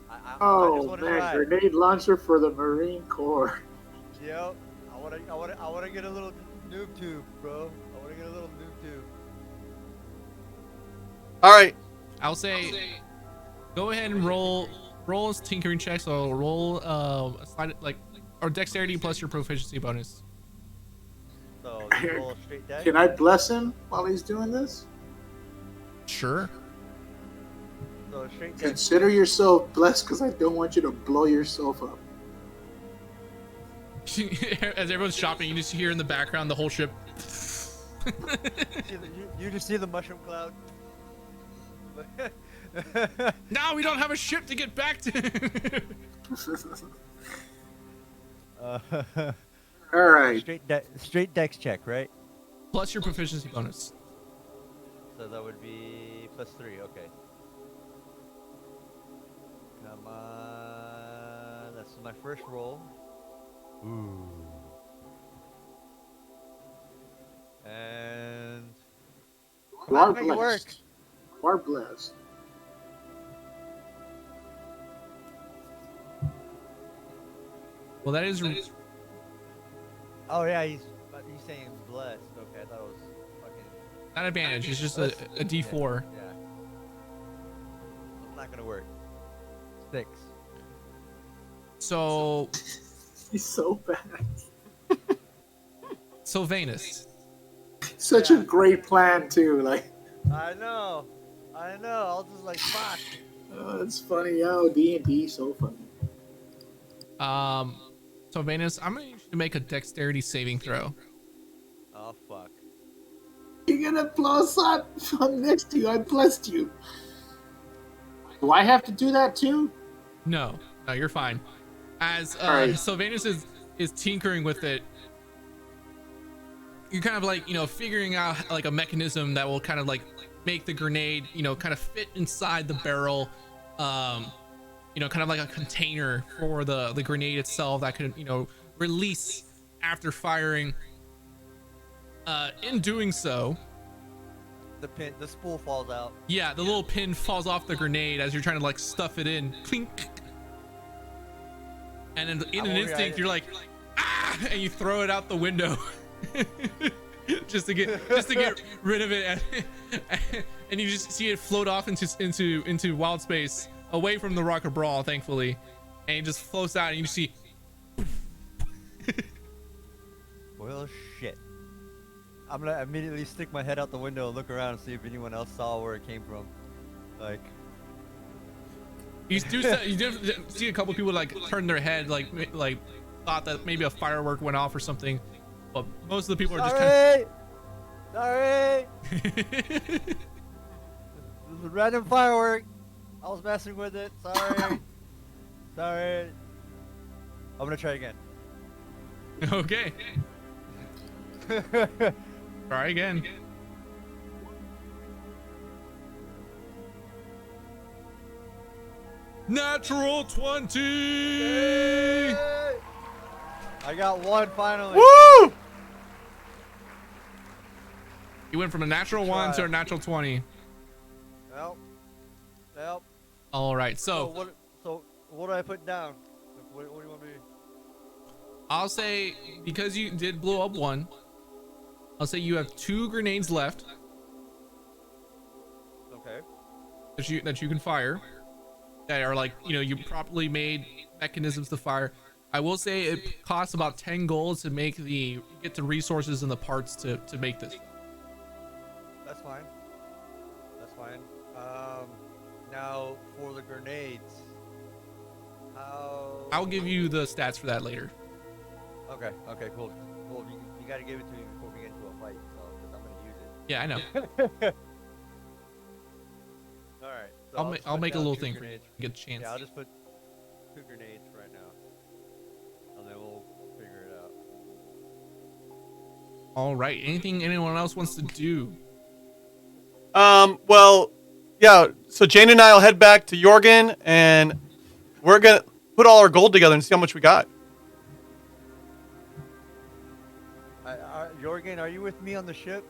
I just Oh want to man, try. grenade launcher for the Marine Corps. Yep. I want to get a little noob tube, bro. I want to get a little noob tube. All right. I'll say, go ahead and roll a tinkering check. So roll a slide like or dexterity plus your proficiency bonus. So you roll a straight deck. Can I bless him while he's doing this? Sure. So a straight deck. Consider yourself blessed because I don't want you to blow yourself up. As everyone's shopping, you just hear in the background the whole ship. You just see the mushroom cloud. Now we don't have a ship to get back to. All right. Straight dex check, right? Plus your proficiency bonus. So that would be +3. Okay. Come on. That's my first roll. Ooh. And You are make it work. blessed. You are blessed. Well, that is Oh yeah, he's saying blessed. Okay, I thought it was fucking. not advantage. It's just a D4. Yeah. It's not gonna work. 6. So He's so bad. Sylvanus. Such a great plan too. Like, I know. I was just like, fuck. oh, it's funny how D&D so funny. Sylvanus, I'm gonna need you to make a dexterity saving throw. Oh fuck. You're gonna blow us up. I'm next to you. I blessed you. Do I have to do that too? No, you're fine. As Alright. Sylvanus is tinkering with it, you're kind of like, figuring out like a mechanism that will kind of like make the grenade, kind of fit inside the barrel, kind of like a container for the grenade itself that could, release after firing. In doing so, The spool falls out. yeah, the little pin falls off the grenade as you're trying to like stuff it in. Clink. And then in an instinct, you're like, ah, and you throw it out the window. just to get rid of it, and you just see it float off into wild space away from the rock of brawl, thankfully, and it just floats out, and you see. Well, shit. I'm gonna immediately stick my head out the window and look around and see if anyone else saw where it came from. Like, You do see a couple people like turn their head, like thought that maybe a firework went off or something, but most of the people are just kind Sorry! This is a random firework. I was messing with it. Sorry. Sorry. I'm gonna try again. of okay. Try again. Natural 20. I got one finally. Woo! You went from a natural 1 to a natural 20. Well. All right, So what do I put down? What do you want me to do? I'll say, because you did blow up one, I'll say you have 2 grenades left Okay. that you can fire, that are like, you properly made mechanisms to fire. I will say it costs about 10 gold to get the resources and the parts to make this. That's fine. Now for the grenades. How? I'll give you the stats for that later. Okay, cool. You gotta give it to me before we get into a fight, so, because I'm gonna use it. Yeah, I know. Alright. So I'll make a down little 2 thing for you. grenades. Get a chance. Yeah, I'll just put 2 grenades right now. And then we'll figure it out. All right. Anything anyone else wants to do? Well, yeah. So Jane and I will head back to Jorgen, and we're gonna put all our gold together and see how much we got. Jorgen, are you with me on the ship?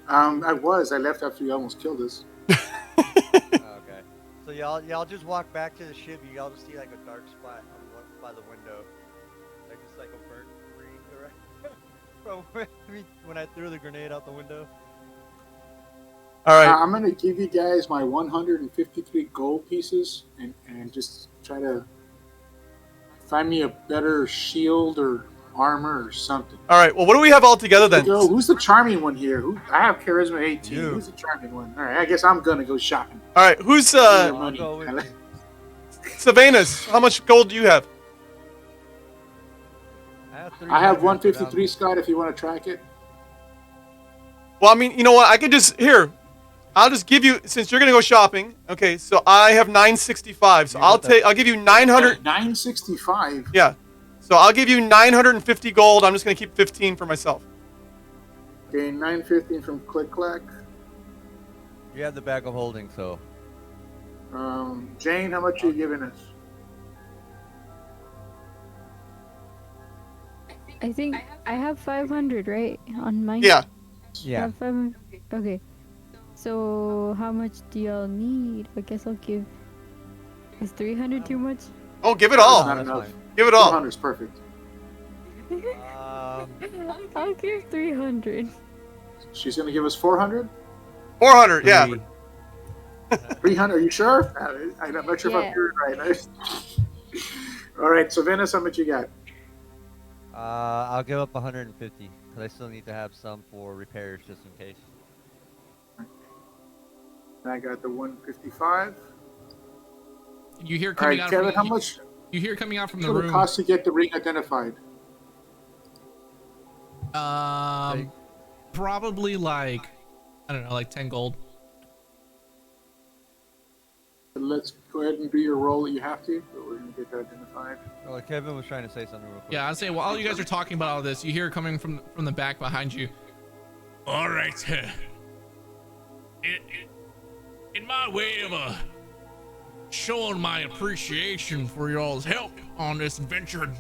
I was. I left after you almost killed us. Okay. So y'all just walk back to the ship. Y'all just see like a dark spot by the window, like just like a burnt green from when I threw the grenade out the window. All right. I'm gonna give you guys my 153 gold pieces and just try to find me a better shield or armor or something. All right. Well, what do we have all together then? Yo, who's the charming one here? I have charisma 18. You. Who's the charming one? All right, I guess I'm gonna go shopping. All right. Who's I'll go with you. Savanas? How much gold do you have? I have 300 153, Scott. If you want to track it. Well, I mean, you know what? I could just here. I'll just give you, since you're gonna go shopping. Okay, so I have 965. So I'll give you 900. 965. Yeah. So I'll give you 950 gold. I'm just gonna keep 15 for myself. Okay, 950 from Click Clack. You have the bag of holding, so. Jane, how much are you giving us? I think I have 500, right? On mine? Yeah. I Yeah. have 500. Okay. So, how much do y'all need? I guess I'll give... Is 300 too much? Oh, give it all. Not that's enough. fine. Give it all. 400 is perfect. I'll give 300. She's gonna give us 400. 400. Yeah. 300. Are you sure? I'm not sure if Yeah. I'm hearing right. All right. So, Venice, how much you got? I'll give up 150 because I still need to have some for repairs just in case. I got the 155. You hear All coming right, out Kevin, from how much you hear coming out from the will it room. cost to get the ring identified? Probably like, I don't know, like 10 gold. Let's go ahead and do your roll that you have to, but we're gonna get that identified. Oh, Kevin was trying to say something real quick. Yeah, I'd say while you guys are talking about all this, you hear coming from the back behind you. All right, in my way of showing my appreciation for y'all's help on this adventure and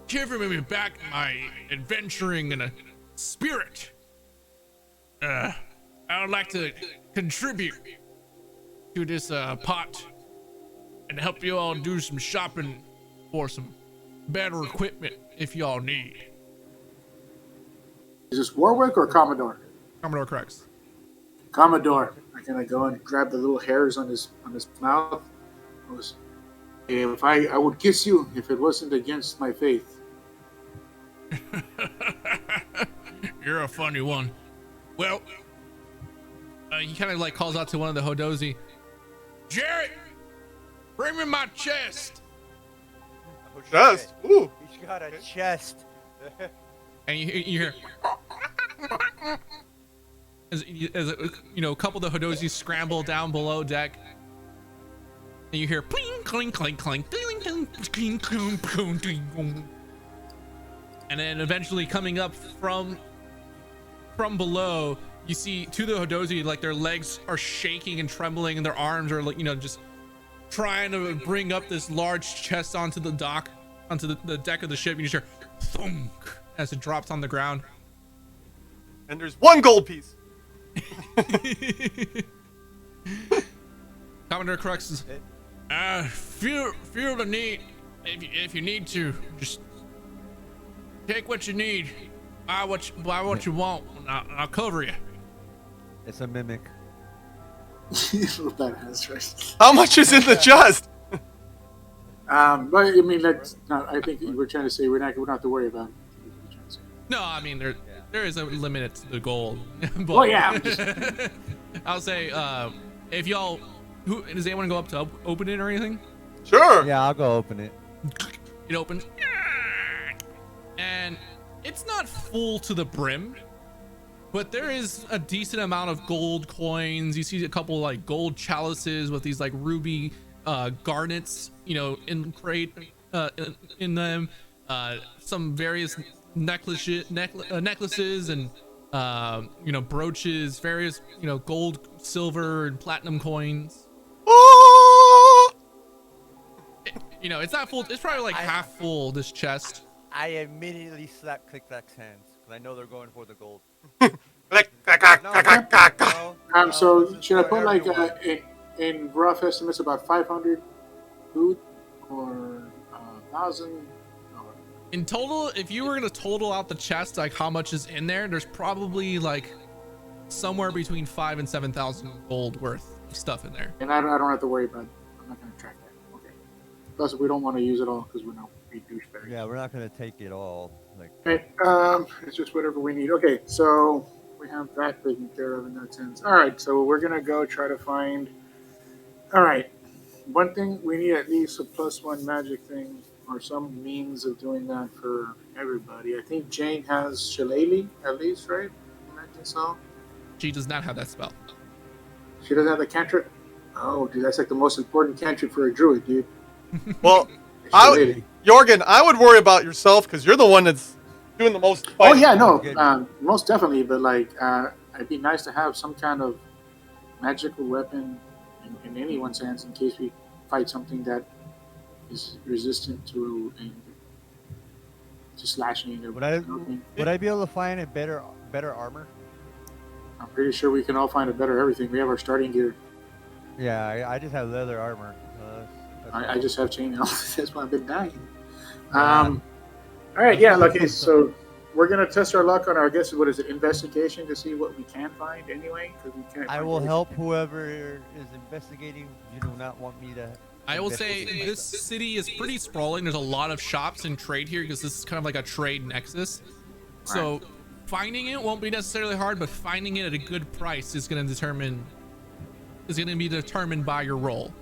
giving me back my adventuring in a spirit, I would like to contribute to this pot and help you all do some shopping for some better equipment if y'all need. Is this Warwick or Commodore? Commodore Crux. Commodore. I'm gonna go and grab the little hairs on his mouth. If I would kiss you if it wasn't against my faith. You're a funny one. Well, he kind of like calls out to one of the Hodozi. Jerry, bring me my chest. Oh, shit. Chest. Ooh. He's got a chest. And you hear, as you know, a couple of the Hodozi scramble down below deck. And you hear pling, clink, clink, clink, ding, ding, ding, ding, ding, ding. And then eventually coming up from below, you see two of the Hodozi, like their legs are shaking and trembling and their arms are like, you know, just trying to bring up this large chest onto the dock, onto the deck of the ship. You just hear thunk as it drops on the ground. And there's one gold piece. Commodore Crux is, feel the need. If you need to, just take what you need, buy what you want, and I'll cover you. It's a mimic. That has right. How much is in the chest? But I mean that's not. I think we're trying to say we don't have to worry about it. No, I mean there is a limit to the gold. But Oh yeah. I'll say if y'all, does anyone go up to open it or anything? Sure. Yeah, I'll go open it. It opens, and it's not full to the brim, but there is a decent amount of gold coins. You see a couple like gold chalices with these like ruby garnets, you know, in them. Some various necklaces and you know, brooches, various, you know, gold, silver, and platinum coins. Oh! You know, it's not full. It's probably like half full, this chest. I immediately slap Click Clack's hands because I know they're going for the gold. So should I put like everyone. in rough estimates about 500 food or 1,000? Or, In total, if you were gonna total out the chest, like how much is in there, there's probably like somewhere between 5,000 and 7,000 gold worth of stuff in there. and I don't have to worry about it. I'm not going to track that. Okay. Plus, we don't want to use it all because we're not be douchebags. Yeah, we're not gonna take it all. Like, Okay, it's just whatever we need. Okay, so we have that taken care of in that sense. All right, so we're gonna go try to find. All right, one thing we need at least a +1 magic thing or some means of doing that for everybody. I think Jane has Shillelagh at least, right? Imagine so. She does not have that spell. She doesn't have the cantrip. Oh, dude, that's like the most important cantrip for a druid, dude. Well, Shillelagh. Jorgen, I would worry about yourself because you're the one that's doing the most Oh fighting. yeah, no, Good. most definitely. But like, it'd be nice to have some kind of magical weapon in anyone's hands in case we fight something that is resistant to slashing. Or, would I you know what I mean? would I be able to find a better armor? I'm pretty sure we can all find a better everything. We have our starting gear. Yeah, I just have leather armor. I just have chainmail. That's why I've been dying. Yeah. All right, yeah. Okay, so we're gonna test our luck on our, I guess, what is it, investigation to see what we can find anyway, because we can't. I find will everything. help whoever is investigating. You do not want me to. I will say investigate this stuff. city is pretty sprawling. There's a lot of shops and trade here because this is kind of like a trade nexus. So finding it won't be necessarily hard, but finding it at a good price is going to be determined by your role.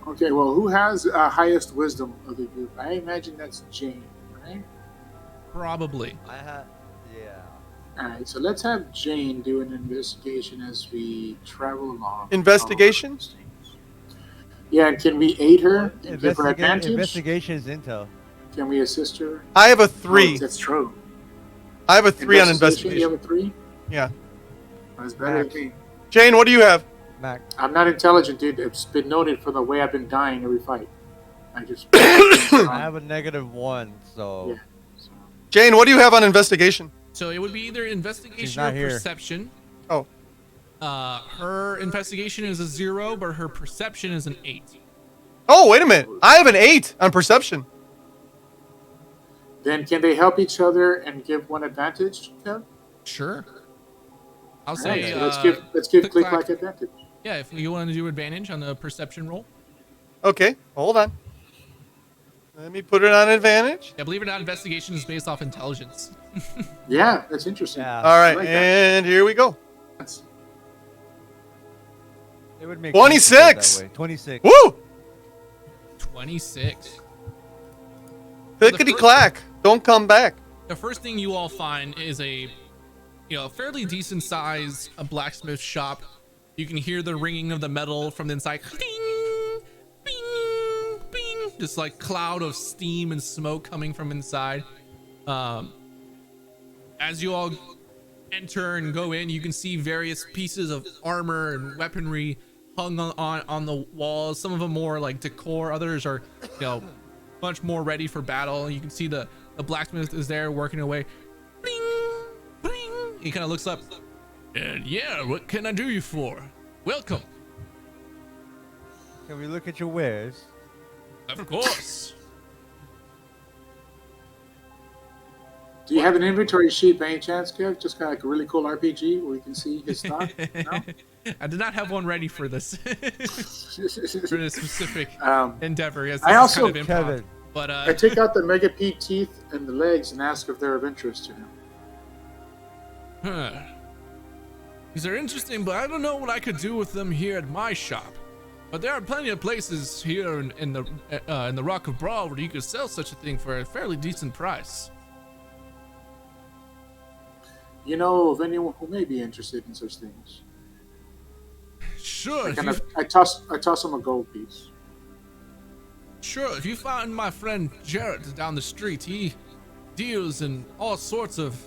Okay, well, who has highest wisdom of the group? I imagine that's Jane, right? Probably. I have. Yeah. All right, so let's have Jane do an investigation as we travel along. Investigation? Yeah, and can we aid her and give her advantage? Investigation is intel. Can we assist her? I have a Oh, 3. that's true. I have a 3 on You investigation. have a 3? Yeah. That's better than me. Jane, what do you have? Mac. I'm not intelligent, dude. It's been noted for the way I've been dying every fight. I just. I have a -1, so. Yeah. So, Jane, what do you have on investigation? So it would be either She's investigation not or here. perception. Oh. Her investigation is a 0, but her perception is an 8. Oh, wait a minute. I have an 8 on perception. then can they help each other and give one advantage, Kev? Sure. I'll All say. right, so let's give click Click advantage. Yeah, if you want to do advantage on the perception roll. Okay, hold on. Let me put it on advantage. Yeah, believe it or not, investigation is based off intelligence. Yeah, that's interesting. Yeah. All right, like that. and here we go. That's- It would make 26. sense to do it that way. 26. Woo! 26. Clickety clack. Don't come back. The first thing you all find is a fairly decent size blacksmith shop. You can hear the ringing of the metal from the inside. Ding, bing, bing. Just like cloud of steam and smoke coming from inside. As you all enter and go in, you can see various pieces of armor and weaponry hung on the walls. Some of them more like decor, others are much more ready for battle. You can see the blacksmith is there working away. Bling, bling. He kind of looks up. And yeah, what can I do you for? Welcome. Can we look at your wares? Of course. Do you have an inventory sheet by any chance, Kev? Just kind of like a really cool RPG where you can see his stock? No? I did not have one ready for this for this specific endeavor. Yes, I this is also- kind of improv. Kevin. But I take out the Mega P teeth and the legs and ask if they're of interest to him. huh. These are interesting, but I don't know what I could do with them here at my shop. But there are plenty of places here in the Rock of Brawl where you could sell such a thing for a fairly decent price. You know of anyone who may be interested in such things? Sure, I toss him a gold piece. Sure, if you find my friend Jarrett down the street, he deals in all sorts of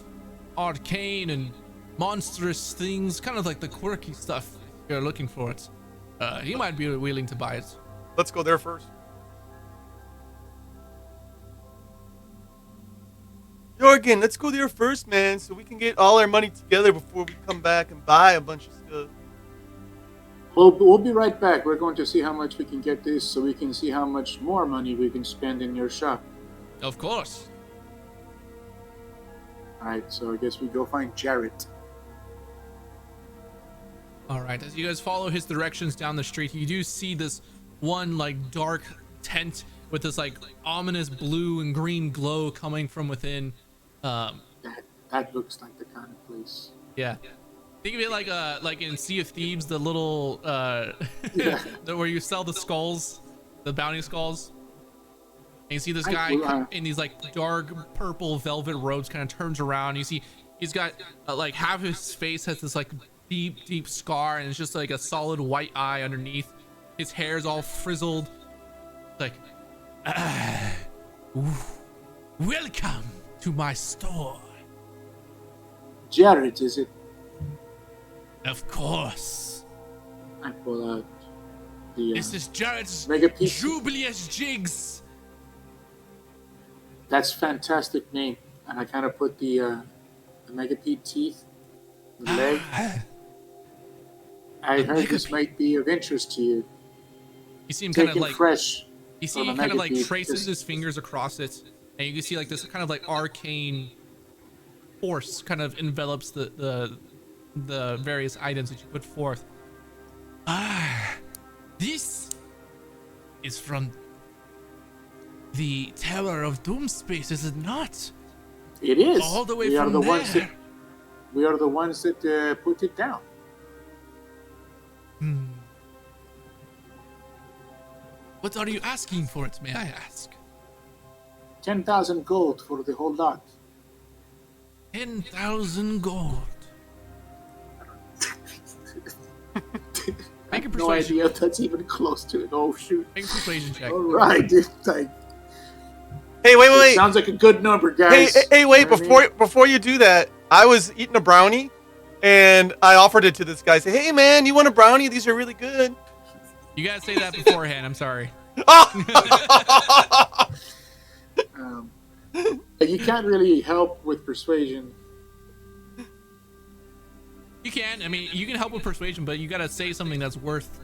arcane and monstrous things, kind of like the quirky stuff you're looking for it. He might be willing to buy it. Let's go there first. Jorgen, let's go there first, man, so we can get all our money together before we come back and buy a bunch of stuff. We'll be right back. We're going to see how much we can get this so we can see how much more money we can spend in your shop. Of course. Alright, so I guess we go find Jarrett. All right, as you guys follow his directions down the street, you do see this one like dark tent with this like ominous blue and green glow coming from within. That looks like the kind of place. Yeah. Think of it like in Sea of Thieves, the little Yeah. where you sell the skulls, the bounty skulls. And you see this guy in these like dark purple velvet robes kind of turns around. You see he's got like half his face has this like deep scar, and it's just like a solid white eye underneath. His hair's all frizzled. Like, welcome to my store. Jarrett, is it? Of course. I pull out the This is Jared's Mega Piece. Jubileous Jigs. That's fantastic name. And I kind of put the Megapede teeth, the leg. I heard this might be of interest to you. You see him kind of Taken like fresh. you see from he a kind of like Megapede, traces just- his fingers across it, and you can see like this kind of like arcane force kind of envelops the various items that you put forth. This is from the Tower of Doomspace, is it not? It is. All the way we from are the there. ones that we are the ones that put it down. What are you asking for it, may I ask? 10,000 gold for the whole lot. 10,000 gold. I Make a have no persuasion. idea if that's even close to it. Oh shoot! Make a persuasion check. All right, dude. Like, Hey, wait, it wait. sounds like a good number, Hey, guys. hey, wait! You know what I mean? Before you do that, I was eating a brownie, and I offered it to this guy. I said, "Hey, man, you want a brownie? These are really good." You gotta say that beforehand. I'm sorry. Oh! You can't really help with persuasion. You can. I mean, you can help with persuasion, but you gotta say something that's worth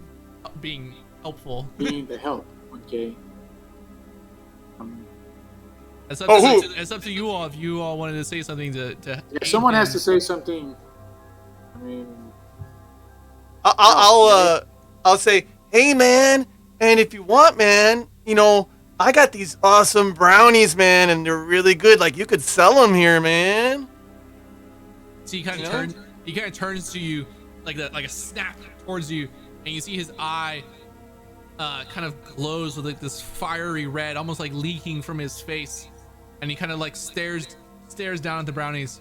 being helpful. Being the help, okay? It's up, Oh, to, who? it's up to you all if you all wanted to say something to If someone has to say something, I mean, I'll say, "Hey, man, and if you want, man, you know, I got these awesome brownies, man, and they're really good. Like, you could sell them here, man." So he kind of turns. He kind of turns to you like a snap towards you, and you see his eye kind of glows with like this fiery red, almost like leaking from his face, and he kind of like stares down at the brownies.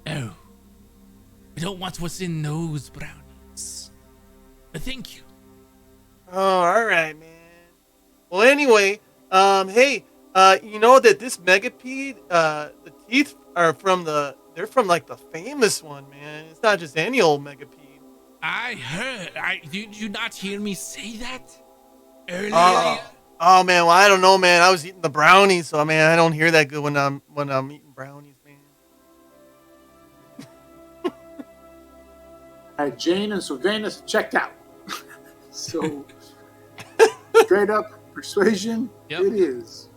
Oh, I don't want what's in those brownies, but thank you. Oh, all right, man. Well, anyway, hey, you know that this megapede, the teeth are they're from like the famous one, man. It's not just any old megapede. I heard. Did you not hear me say that earlier? Oh man, well I don't know, man. I was eating the brownies, so I mean I don't hear that good when I'm eating brownies, man. Jane and Sylvanus checked out. So, straight up persuasion, Yep. it is.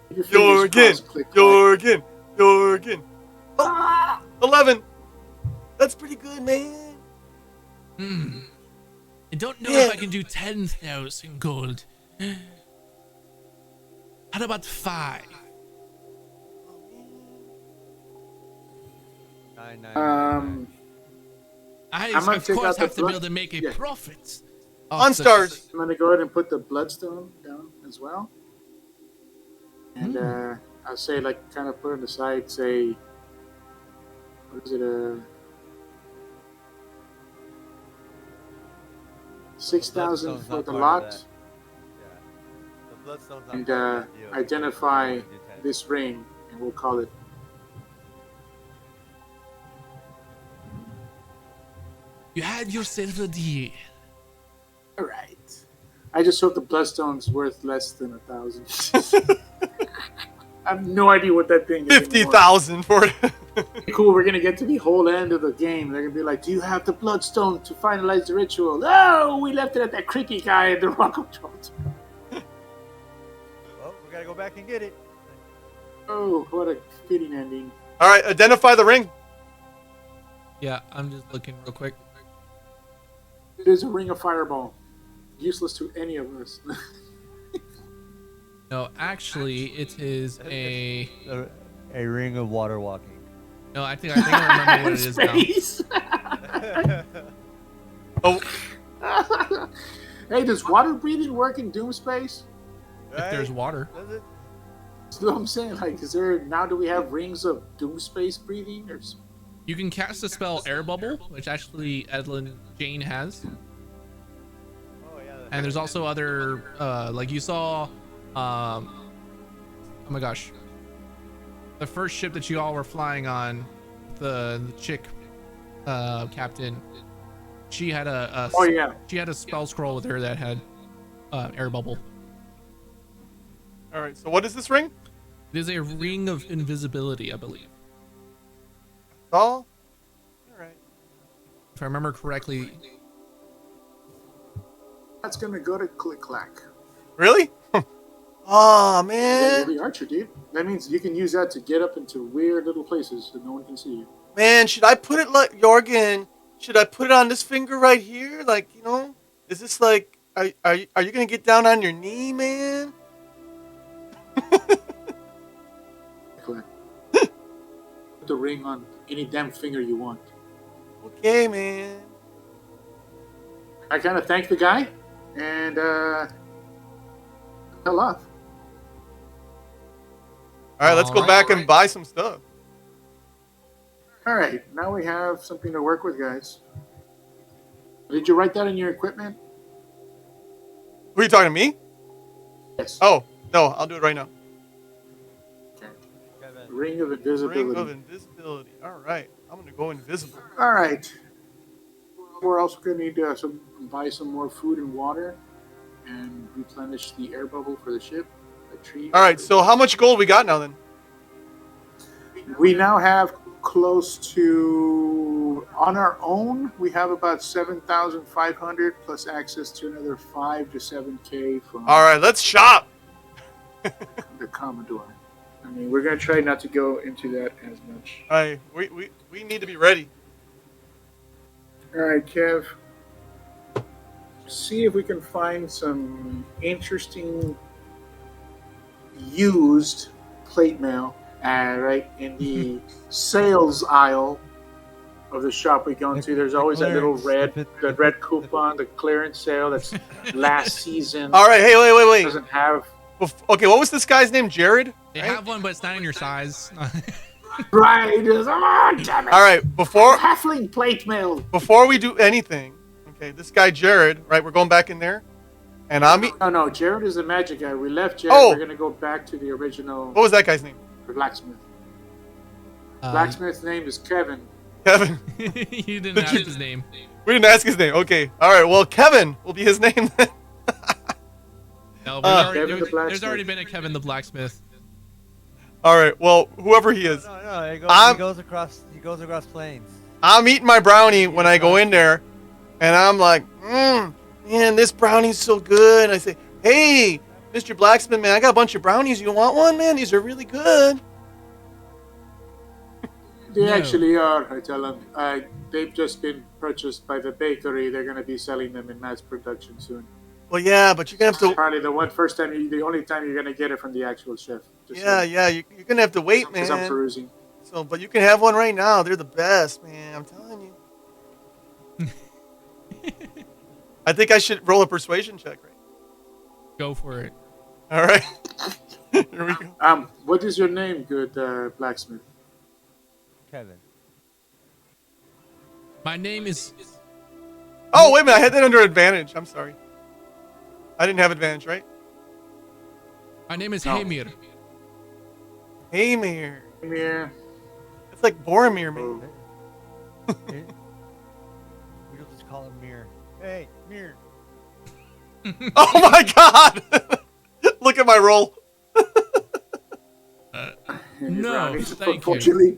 Keep your fingers crossed, click, clack. Jorgen. Oh, 11. That's pretty good, man. I don't know Yeah. if I can do 10,000 gold. How about 5? 999. I I'm gonna of take course out the have to be blood- able to make a yeah. profit. On stars. I'm gonna go ahead and put the bloodstone down as well. And I'll say, like, kind of put it aside, say, what is it, 6,000 Bloodstone's for not the part of lot, that. Yeah. The bloodstone's not and part of that deal. identify You do 10. this ring, and we'll call it. You had yourself a deal. All right. I just hope the bloodstone's worth less than 1,000. I have no idea what that thing is. 50,000 for it. Cool, we're gonna get to the whole end of the game. They're gonna be like, "Do you have the bloodstone to finalize the ritual?" No, we left it at that creepy guy at the rock of Trot. Well, we gotta go back and get it. Oh, what a fitting ending. All right, identify the ring. Yeah, I'm just looking real quick. It is a ring of fireball, useless to any of us. No, actually, it is a. A ring of water walking. No, I think I remember what it is now. Space. Oh, Hey, does water breathing work in Doom Space? If there's water. Does it? That's what I'm saying. Like, is there now? Do we have rings of Doom Space breathing? Or You can cast the spell Air Bubble, which actually Edlin Jane has. Oh yeah. And there's also other, like you saw, oh my gosh, the first ship that you all were flying on, the chick, captain, she had oh yeah, she had a spell scroll with her that had, Air Bubble. all right. So what is this ring? It is a ring of invisibility, I believe. All right. If I remember correctly. that's gonna go to Click Clack. Really? Oh Yeah, man, you're the archer, dude. That means you can use that to get up into weird little places that no one can see you. man. Should I put it like Jorgen? Should I put it on this finger right here? Like, you know, is this like? Are you gonna get down on your knee, man? Clack. Put the ring on any damn finger you want. Okay, man. I kind of thank the guy and fell off. All right, let's go back and buy some stuff. All right, now we have something to work with, guys. Did you write that in your equipment? Who are you talking to me? Yes. Oh no, I'll do it right now. Okay. Kevin. Ring of invisibility. Ring of invisibility. All right, I'm gonna go invisible. All right. We're also going to need to buy some more food and water and replenish the air bubble for the ship. A tree. All right, so how much gold we got now then? We now have close to, on our own, we have about 7,500 plus access to another 5 to 7K from All right, let's shop. the Commodore. I mean, we're going to try not to go into that as much. All right, we need to be ready. All right, Kev. See if we can find some interesting used plate mail, right in the sales aisle of the shop we go into. There's always that little the red coupon, the clearance sale that's last season. All right, hey, wait. Doesn't have. Okay, what was this guy's name? Jared? They Right? have one, but it's not in your size. Right. Oh, damn it. All right, before Halfling plate mail. before we do anything, okay, this guy Jared, right? We're going back in there, and I'm. No, Jared is the magic guy. We left Jared. Oh. We're gonna go back to the original What was that guy's name? blacksmith. Blacksmith's name is Kevin. Kevin. You didn't ask his name. We didn't ask his name. Okay. All right. Well, Kevin will be his name then. No, Kevin the there's blacksmith. already been a Kevin the blacksmith. All right. Well, whoever he is, No, I'm- he goes across plains. I'm eating my brownie when I go in there, and I'm like, man, this brownie's so good. And I say, hey, Mr. Blacksmith, man, I got a bunch of brownies. You want one, man? These are really good. They No. actually are. I tell them. They've just been purchased by the bakery. They're going to be selling them in mass production soon. Well, yeah, but you're gonna have to. Probably the only time you're going to get it from the actual chef. Yeah, you're gonna have to wait, Because I'm man. perusing. So, but you can have one right now. They're the best, man. I'm telling you. I think I should roll a persuasion check, right? Go for it. All right. Here we go. What is your name, good blacksmith? Kevin. My name is. Oh, wait a minute. I had that under advantage. I'm sorry. I didn't have advantage, right? My name is No. Hamir. Hamir. Yeah. It's like Boromir, man. We'll just call him Mir. Hey, Mir. Oh my god! Look at my roll. Any No, brownies, thank you. unfortunately.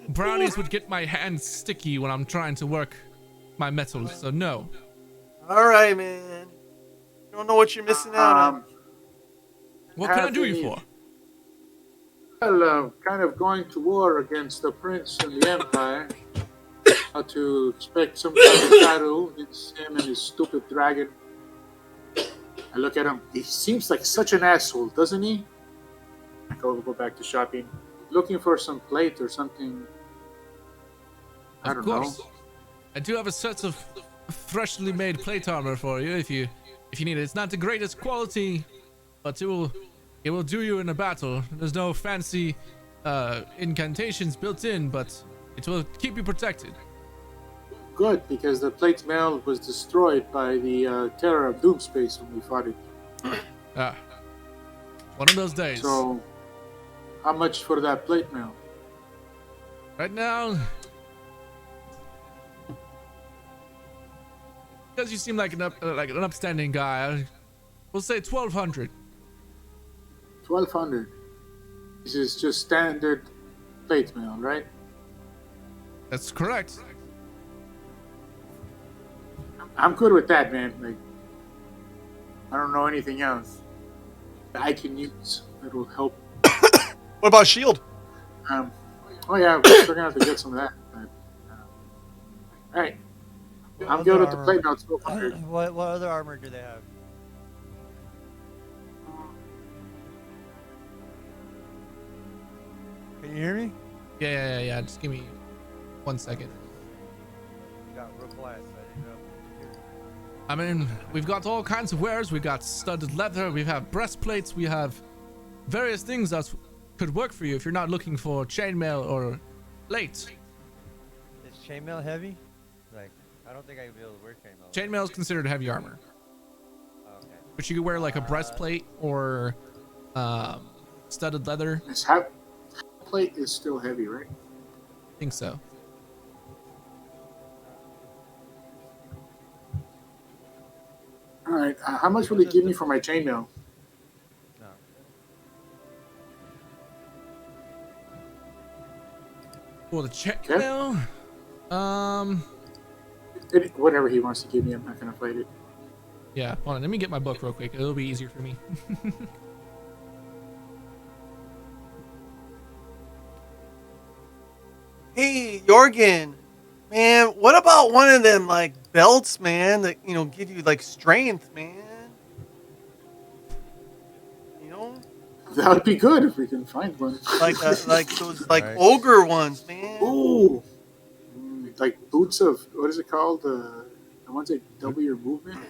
Brownies would get my hands sticky when I'm trying to work my metals, so no. All right, man. You don't know what you're missing out on. What can I Have do you any- for? Well, kind of going to war against the prince and the empire. How to expect some kind of battle against him and his stupid dragon. I look at him. He seems like such an asshole, doesn't he? Go back to shopping, looking for some plate or something. I Of don't course. know. I do have a set of freshly made plate armor for you if you need it. It's not the greatest quality, but it will do you in a battle. There's no fancy incantations built in, but it will keep you protected. Good, because the plate mail was destroyed by the Terror of Doomspace when we fought it. Ah, one of those days. So, how much for that plate mail? Right now, because you seem like an upstanding guy, we'll say 1,200. 1,200. This is just standard plate mail, right? That's correct. I'm good with that, man. Like, I don't know anything else that I can use that will help. What about shield? Oh yeah, we're gonna have to get some of that. But, all right, I'm good with the plate mail. It's 1,200. What other armor do they have? Can you hear me? Yeah. Just give me 1 second. You got real quiet, so I didn't know. I mean, we've got all kinds of wares. We've got studded leather. We have breastplates. We have various things that could work for you if you're not looking for chainmail or plate. Is chainmail heavy? Like, I don't think I would be able to wear chainmail. Chainmail is considered heavy armor, Okay. but you could wear like a breastplate or studded leather. This plate is still heavy, right? I think so. All right. How much will they give me for my chainmail? No. For the chainmail, Whatever he wants to give me, I'm not gonna fight it. yeah. Hold on, let me get my book real quick. It'll be easier for me. Hey, Jorgen. Man, what about one of them, like, belts, man, that, give you, like, strength, man? You know? That would be good if we can find one. Like those, like, Right. ogre ones, man. Ooh, like boots of what is it called? The ones that double your movement.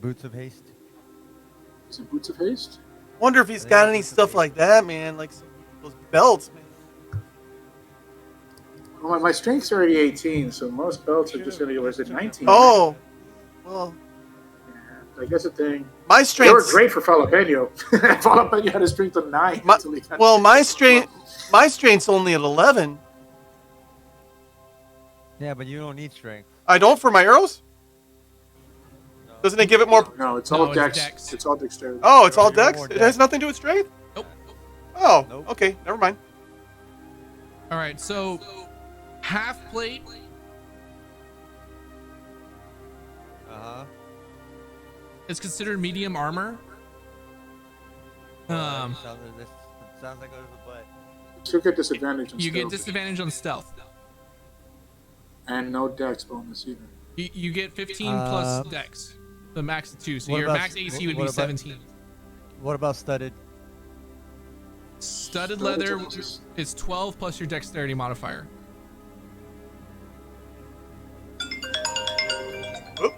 Boots of haste. Is it boots of haste? Wonder if he's got any stuff like that, man. Like, those belts, man. Well, my strength's already 18, so most belts are just gonna go. Is it 19? Oh, well, I guess the thing. my They were strength's... great for Jalapeno. Jalapeno had a strength of 9. My, until he got- well, my strength's only at 11. Yeah, but you don't need strength. I don't for my arrows? No. Doesn't it give it more... No, it's No, all it's dex. dex. It's all dexterity. Oh, it's all You're dex? more It has dex. nothing to do with strength? Nope. Oh, Nope. okay. Never mind. All right, so half plate Uh-huh. is considered medium armor. This sounds like it was a butt. Still get disadvantage on You get stealth. disadvantage on stealth. And no dex bonus either. You get 15 plus dex. The max of 2, so what your about- max AC would what be about- 17. What about studded? Studded leather is 12 plus your dexterity modifier. Oop.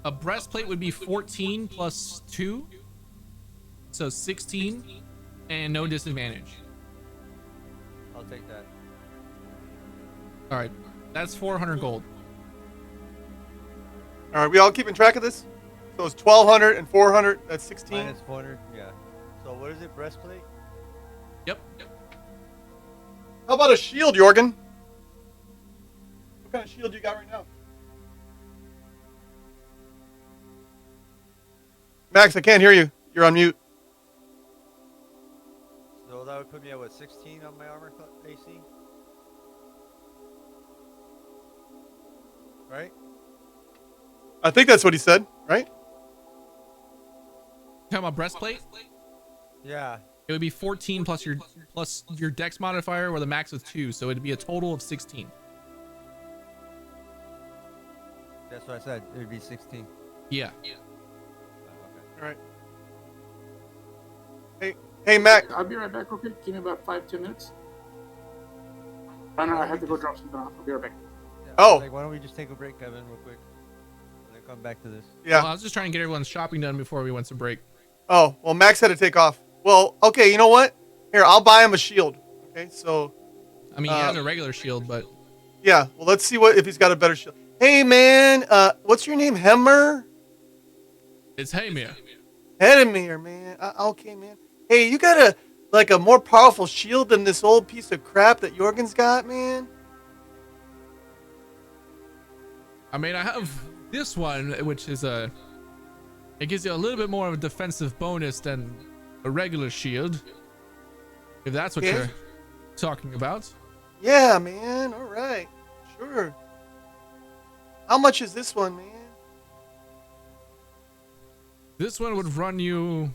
A breastplate would be 14 plus 2, so 16, and no disadvantage. I'll take that. All right, that's 400 gold. All right, we all keeping track of this? So it's 1,200 and 400. That's 16. Minus 400, yeah. So what is it, breastplate? Yep. How about a shield, Jorgen? What kind of shield you got right now? Max, I can't hear you. You're on mute. So that would put me at what, 16 on my armor AC? Right? I think that's what he said, right? Talking about breastplate? Yeah. It would be 14 plus your dex modifier with a max of 2, so it'd be a total of 16. That's what I said. It would be 16. Yeah. Oh, okay. All right. Hey, Mac. I'll be right back real quick. Give me about 5-10 minutes. I know I have to go drop something off. I'll be right back. Yeah, Oh. Like, why don't we just take a break, Kevin, real quick? And then come back to this. Yeah. Well, I was just trying to get everyone's shopping done before we went to break. Oh, well, Max had to take off. Well, okay, you know what? Here, I'll buy him a shield. Okay, so I mean, he has a regular shield, but yeah. Well, let's see if he's got a better shield. Hey, man. What's your name? Hemmer? it's Hamir. Hedemir, man. Okay, man. Hey, you got a more powerful shield than this old piece of crap that Jorgen's got, man? I mean, I have this one, which is it gives you a little bit more of a defensive bonus than a regular shield, if that's what Okay. you're talking about. Yeah, man. All right. Sure. How much is this one, man? This one would run you.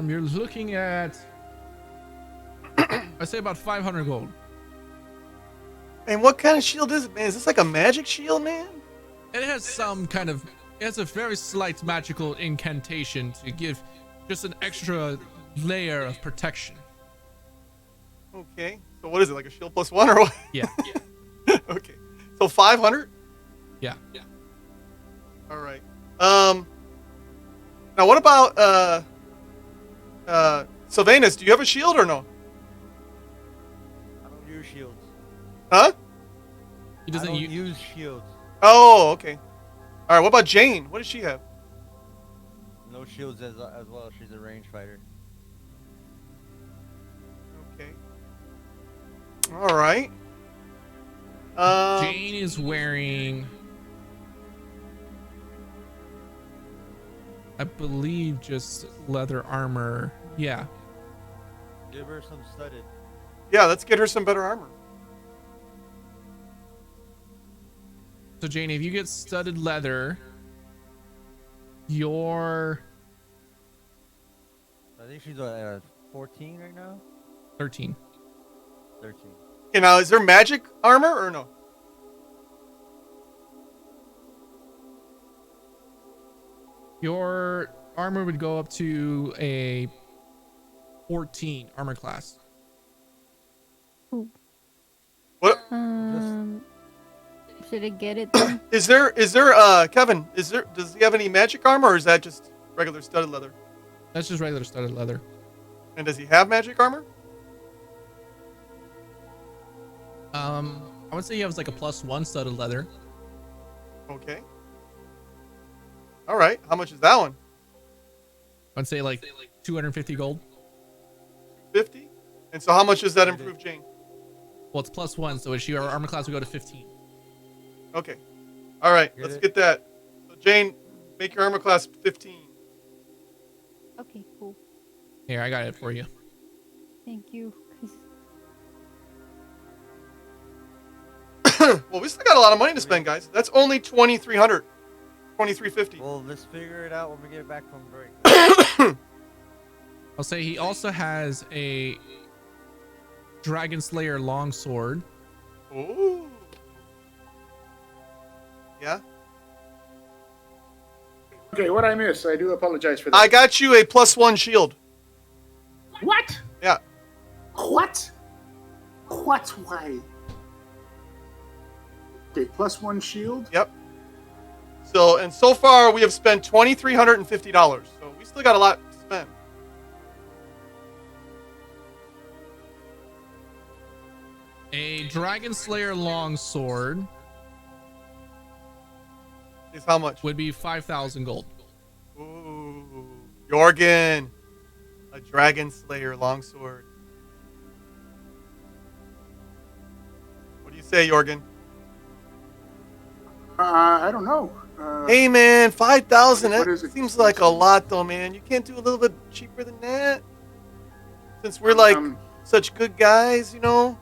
You're looking at, I say about 500 gold. And what kind of shield is it, man? Is this like a magic shield, man? It has some kind of, it has a very slight magical incantation to give just an extra layer of protection. Okay. So what is it, like a shield plus 1 or what? Yeah. Okay. So 500? Yeah. All right. Now what about Sylvanus? Do you have a shield or no? I don't use shields. Huh? He I doesn't don't use. use shields. Oh, okay. All right. What about Jane? What does she have? No shields as well. She's a range fighter. Okay. All right. Jane is wearing, I believe, just leather armor. Yeah. Give her some studded. Yeah, let's get her some better armor. So Jane, if you get studded leather, you're I think she's 14 right now. 13. 13. Okay, now is there magic armor or no? Your armor would go up to a 14 armor class. What Should I get it then? is there? Kevin, does he have any magic armor, or is that just regular studded leather? That's just regular studded leather. And does he have magic armor? I would say he has like a +1 studded leather. Okay. All right. How much is that one? I'd say like 250 gold. 50. And so how much does that improve Jane? Well, it's +1, so your armor class would go to 15. Okay. All right. Get Let's it? get that. So Jane, make your armor class 15. Okay, cool. Here, I got it for you. Thank you. 'Cause Well, we still got a lot of money to spend, guys. That's only 2,300. 2,350. Well, let's figure it out when we get back from break. I'll say he also has a Dragon Slayer longsword. Ooh. Yeah. Okay, what I missed, I do apologize for that. I got you a +1 shield. What? Yeah. What? What? Why? Okay, +1 shield. Yep. So far we have spent $2,350. So we still got a lot to spend. A Dragon Slayer longsword Is how much? would be 5,000 gold. Ooh. Jorgen. A Dragon Slayer longsword. say, Jorgen? I don't know. Hey, man, 5,000. What That is it? seems like a lot, though, man. You can't do a little bit cheaper than that? Since we're like such good guys, you know?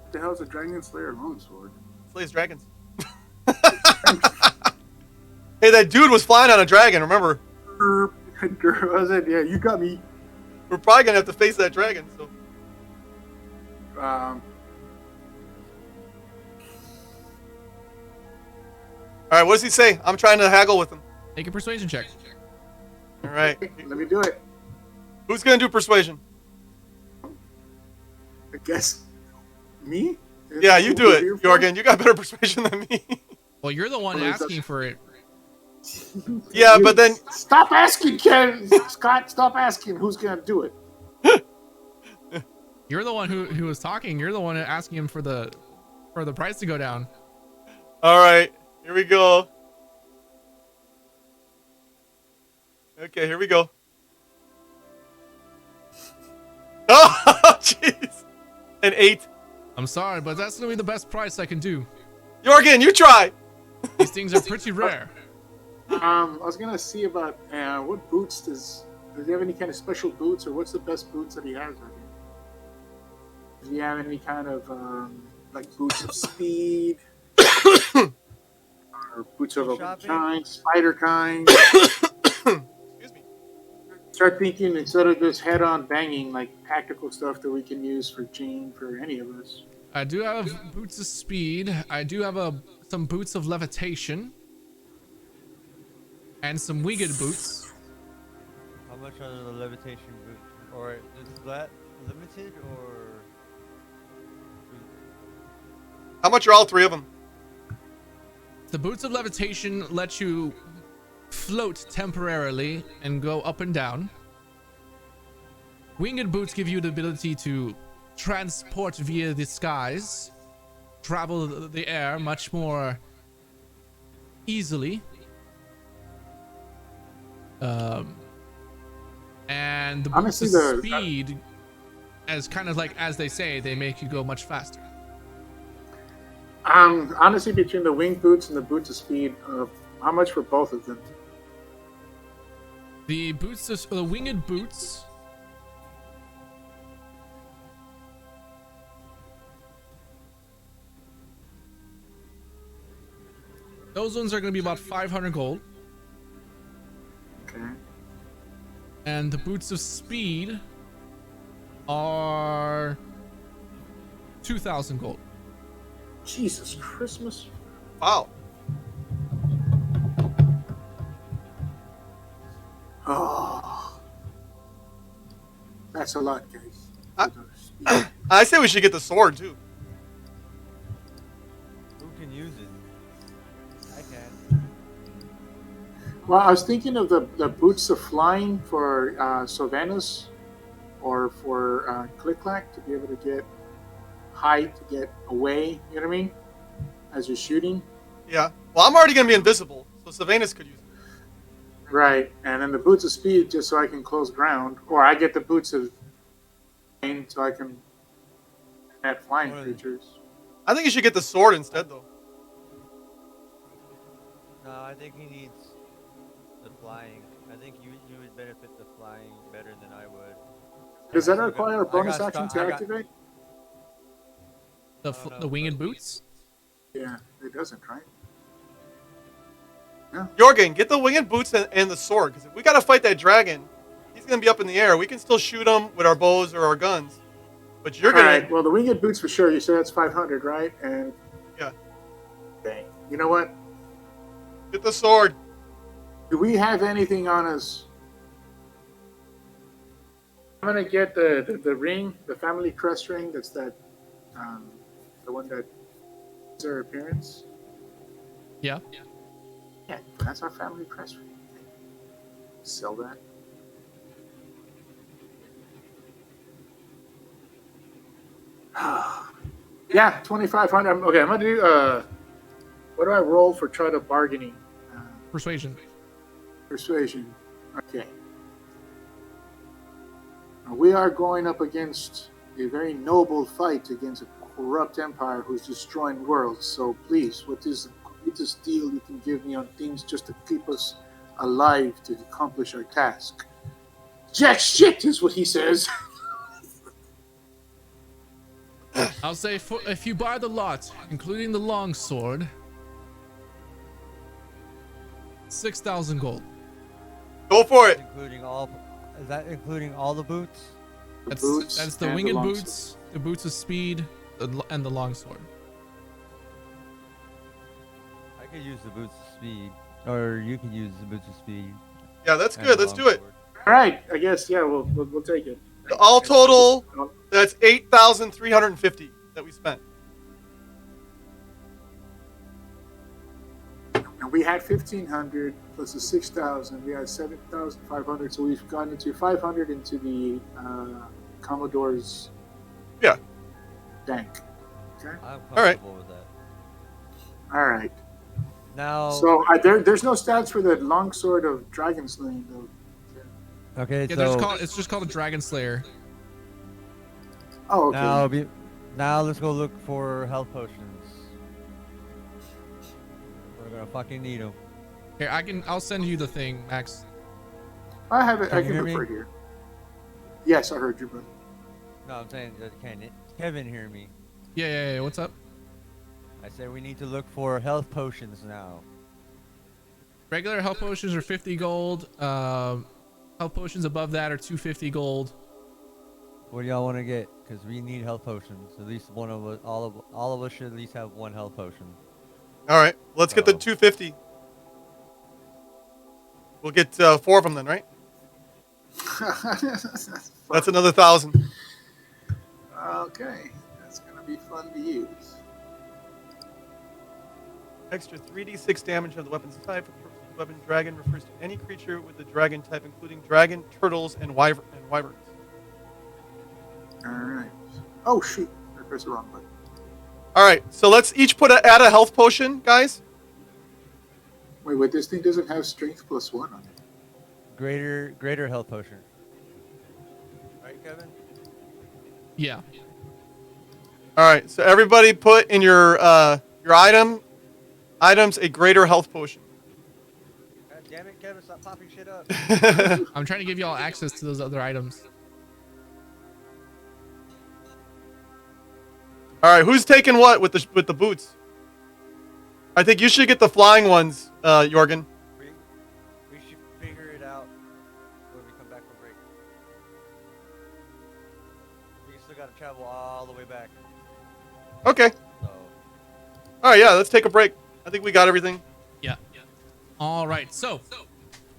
What the hell's a Dragon Slayer longsword? Slays dragons. Hey, that dude was flying on a dragon, remember? Was it? Yeah, you got me. We're probably going to have to face that dragon, so. Um, All right, what does he say? I'm trying to haggle with him. Make a persuasion check. All right. let me do it. Who's going to do persuasion? I guess me? Yeah, you do it, Jorgen. You got better persuasion than me. Well, you're the one asking for it. Yeah, but then... Stop asking, Ken! Scott, stop asking who's going to do it. You're the one who was talking. You're the one asking him for the price to go down. All right, here we go. Okay, here we go. Oh, jeez. An 8. I'm sorry, but that's gonna be the best price I can do. Jorgen, you try. These things are pretty rare. I was going to see about what boots does he have any kind of special boots, or what's the best boots that he has right here? Does he have any kind of like boots of speed? Or boots of a kind, spider kind? Excuse me. Start thinking instead of just head-on banging, like tactical stuff that we can use for Jane, for any of us. I do have boots of speed. I do have some boots of levitation. And some winged boots. How much are the levitation boots? Or is that limited, or? How much are all 3 of them? The boots of levitation let you float temporarily and go up and down. Winged boots give you the ability to transport via the skies, travel the air much more easily. And the boots Honestly, of speed, as kind of like as they say, they make you go much faster. Honestly, between the wing boots and the boots of speed, how much for both of them? The winged boots. Those ones are going to be about 500 gold. Okay. And the boots of speed are 2,000 gold. Jesus Christmas. Wow. Oh. That's a lot, guys. I say we should get the sword, too. Who can use it? I can. Well, I was thinking of the boots of flying for Sylvanus, or for Click-Clack, to be able to get height, to get away, you know what I mean? As you're shooting. Yeah. Well, I'm already going to be invisible, so Sylvanus could use it. Right. And then the boots of speed, just so I can close ground. Or I get the boots of flying, so I can at flying creatures. I think you should get the sword instead, though. No, I think he needs the flying. I think you would benefit the flying better than I would. Does that require a bonus action to activate? The winged boots? Yeah, it doesn't, right? Yeah. Jorgen, get the winged boots and the sword, because if we got to fight that dragon, he's going to be up in the air. We can still shoot him with our bows or our guns. But you're going to... Alright, well, the winged boots for sure. You said that's 500, right? And Yeah. okay. You know what? Get the sword. Do we have anything on us? I'm going to get the ring, the family crest ring. That's that... the one that is their appearance. Yeah. Yeah, that's our family crest ring. Sell that. Yeah, 2,500. Okay, I'm gonna do. What do I roll for try to bargaining? Persuasion. Persuasion. Okay. We are going up against a very noble fight against a corrupt empire who's destroying worlds. So please, what is the greatest deal you can give me on things just to keep us alive to accomplish our task? Jack shit is what he says. I'll say if you buy the lot, including the longsword, 6,000 gold. Go for it. Including all. Is that including all the boots? That's the and winged longsword. boots, the boots of speed, and the longsword. I could use the boots of speed, or you can use the boots of speed. Yeah, that's and good. the Let's do it. longsword. All right, I guess yeah, we'll take it. All total, that's 8,350 that we spent. And we had 1,500 plus the 6,000. We had 7,500. So we've gotten into 500 into the Commodore's Yeah. bank. Okay. I'm All right. comfortable with that. All right. Now. So there's no stats for the longsword of Dragon Slaying though. Okay, Yeah, so it's just called a Dragon Slayer. Oh, okay. now let's go look for health potions. We're gonna fucking need them. Here, I'll send you the thing, Max. I have it. I Can you can hear look me? for it here. Yes, I heard you, brother. No, I'm saying, can Kevin hear me? Yeah. What's up? I said we need to look for health potions now. Regular health potions are 50 gold. Health potions above that are 250 gold. What do y'all want to get? Because we need health potions. At least one of us, all of us should at least have one health potion. All right, let's get the So- 250. We'll get 4 of them then, right? That's another 1,000. Okay, that's gonna be fun to use. Extra 3d6 damage of the weapon's type. For the purpose of the weapon, dragon refers to any creature with the dragon type, including dragon, turtles, and wyverns. All right. Oh shoot! I pressed the wrong button. All right, so let's each add a health potion, guys. Wait, this thing doesn't have strength +1 on it. Greater health potion. Right, Kevin? Yeah. All right, so everybody put in your items a greater health potion. God damn it, Kevin! Stop popping shit up. I'm trying to give y'all access to those other items. All right, who's taking what with the boots? I think you should get the flying ones, Jorgen. We should figure it out when we come back from break. We still gotta travel all the way back. Okay. So All right, yeah, let's take a break. I think we got everything. Yeah. All right. So,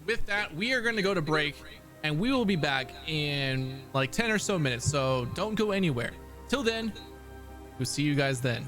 with that, we are going to go to break, and we will be back in like 10 or so minutes. So don't go anywhere. Till then, we'll see you guys then.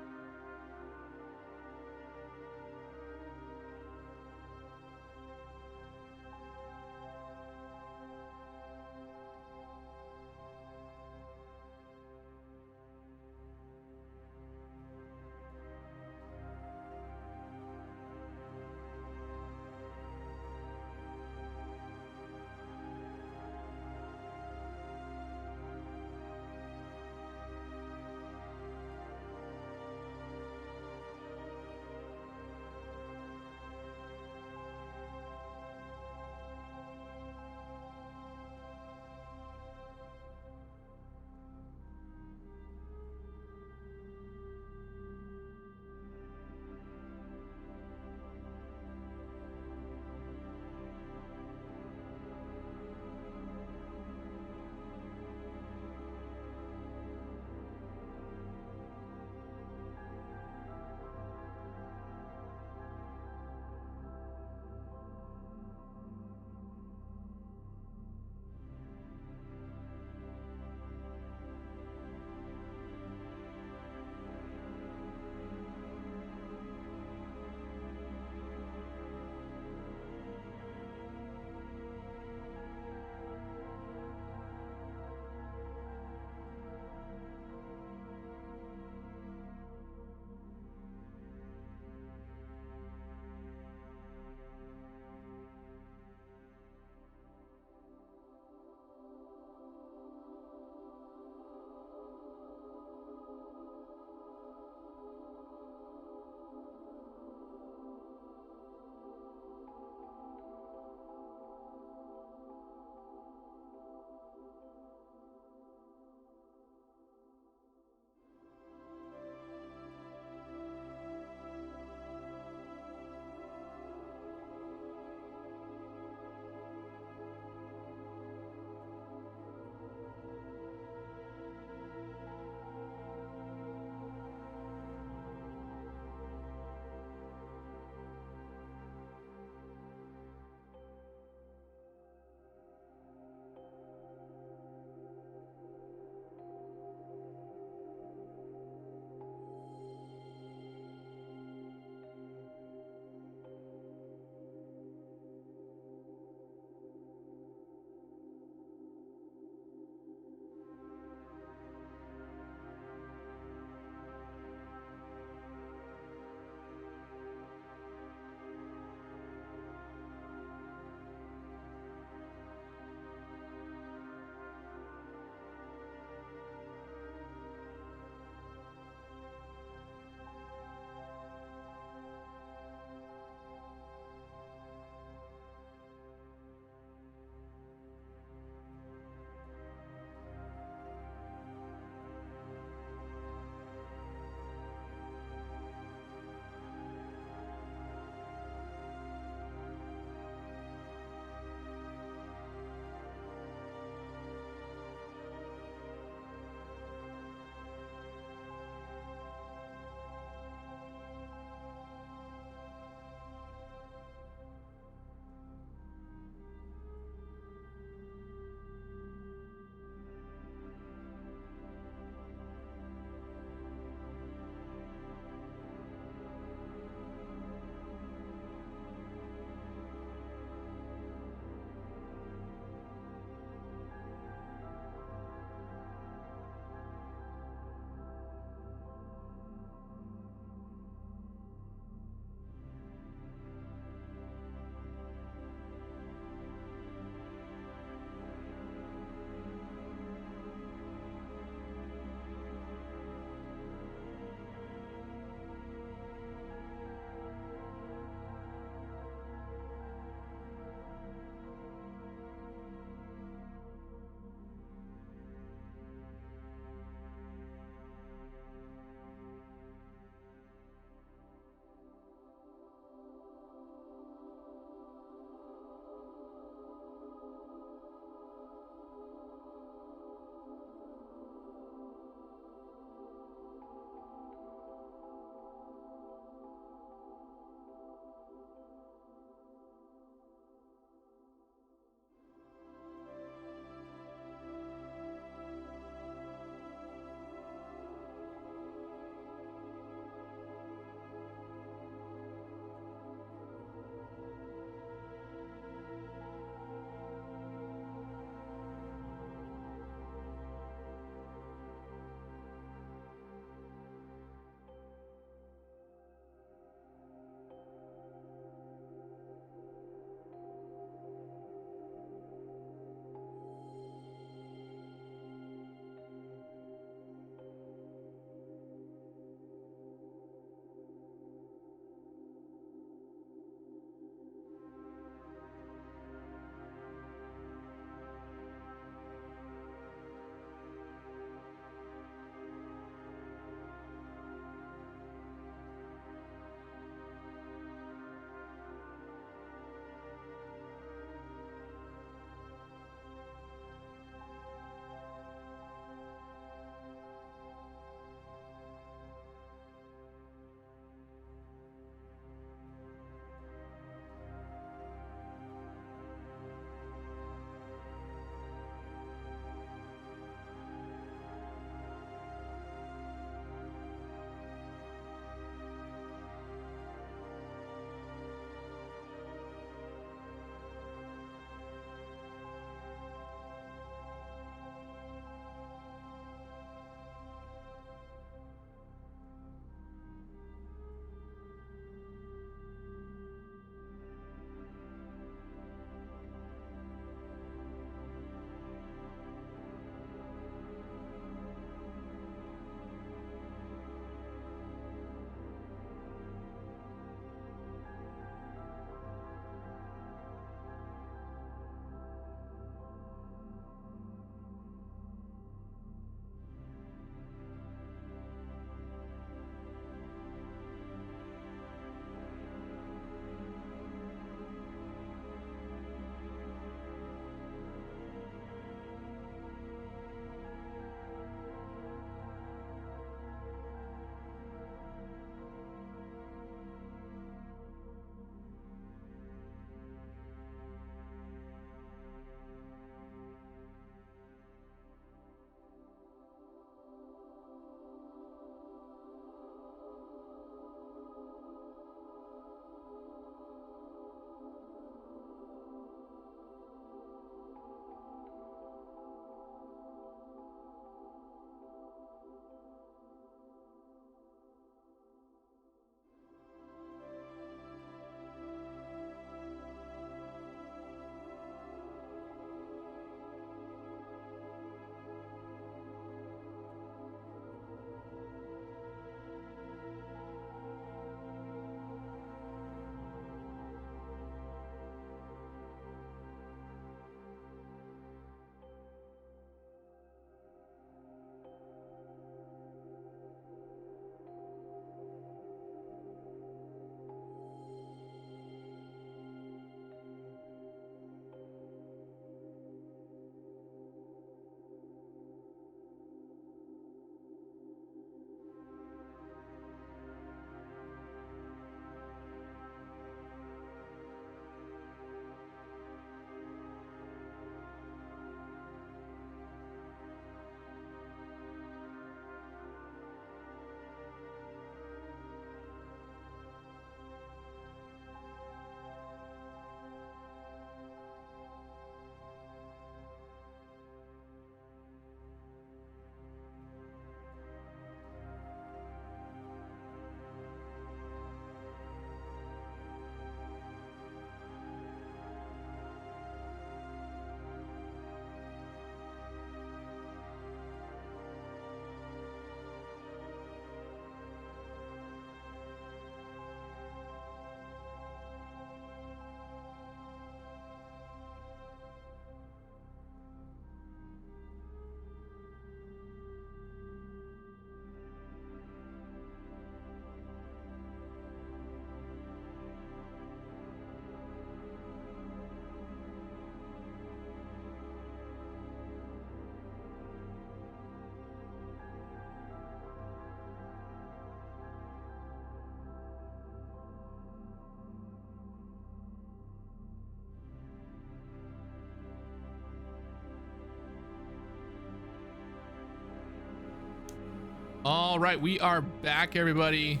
All right, we are back, everybody.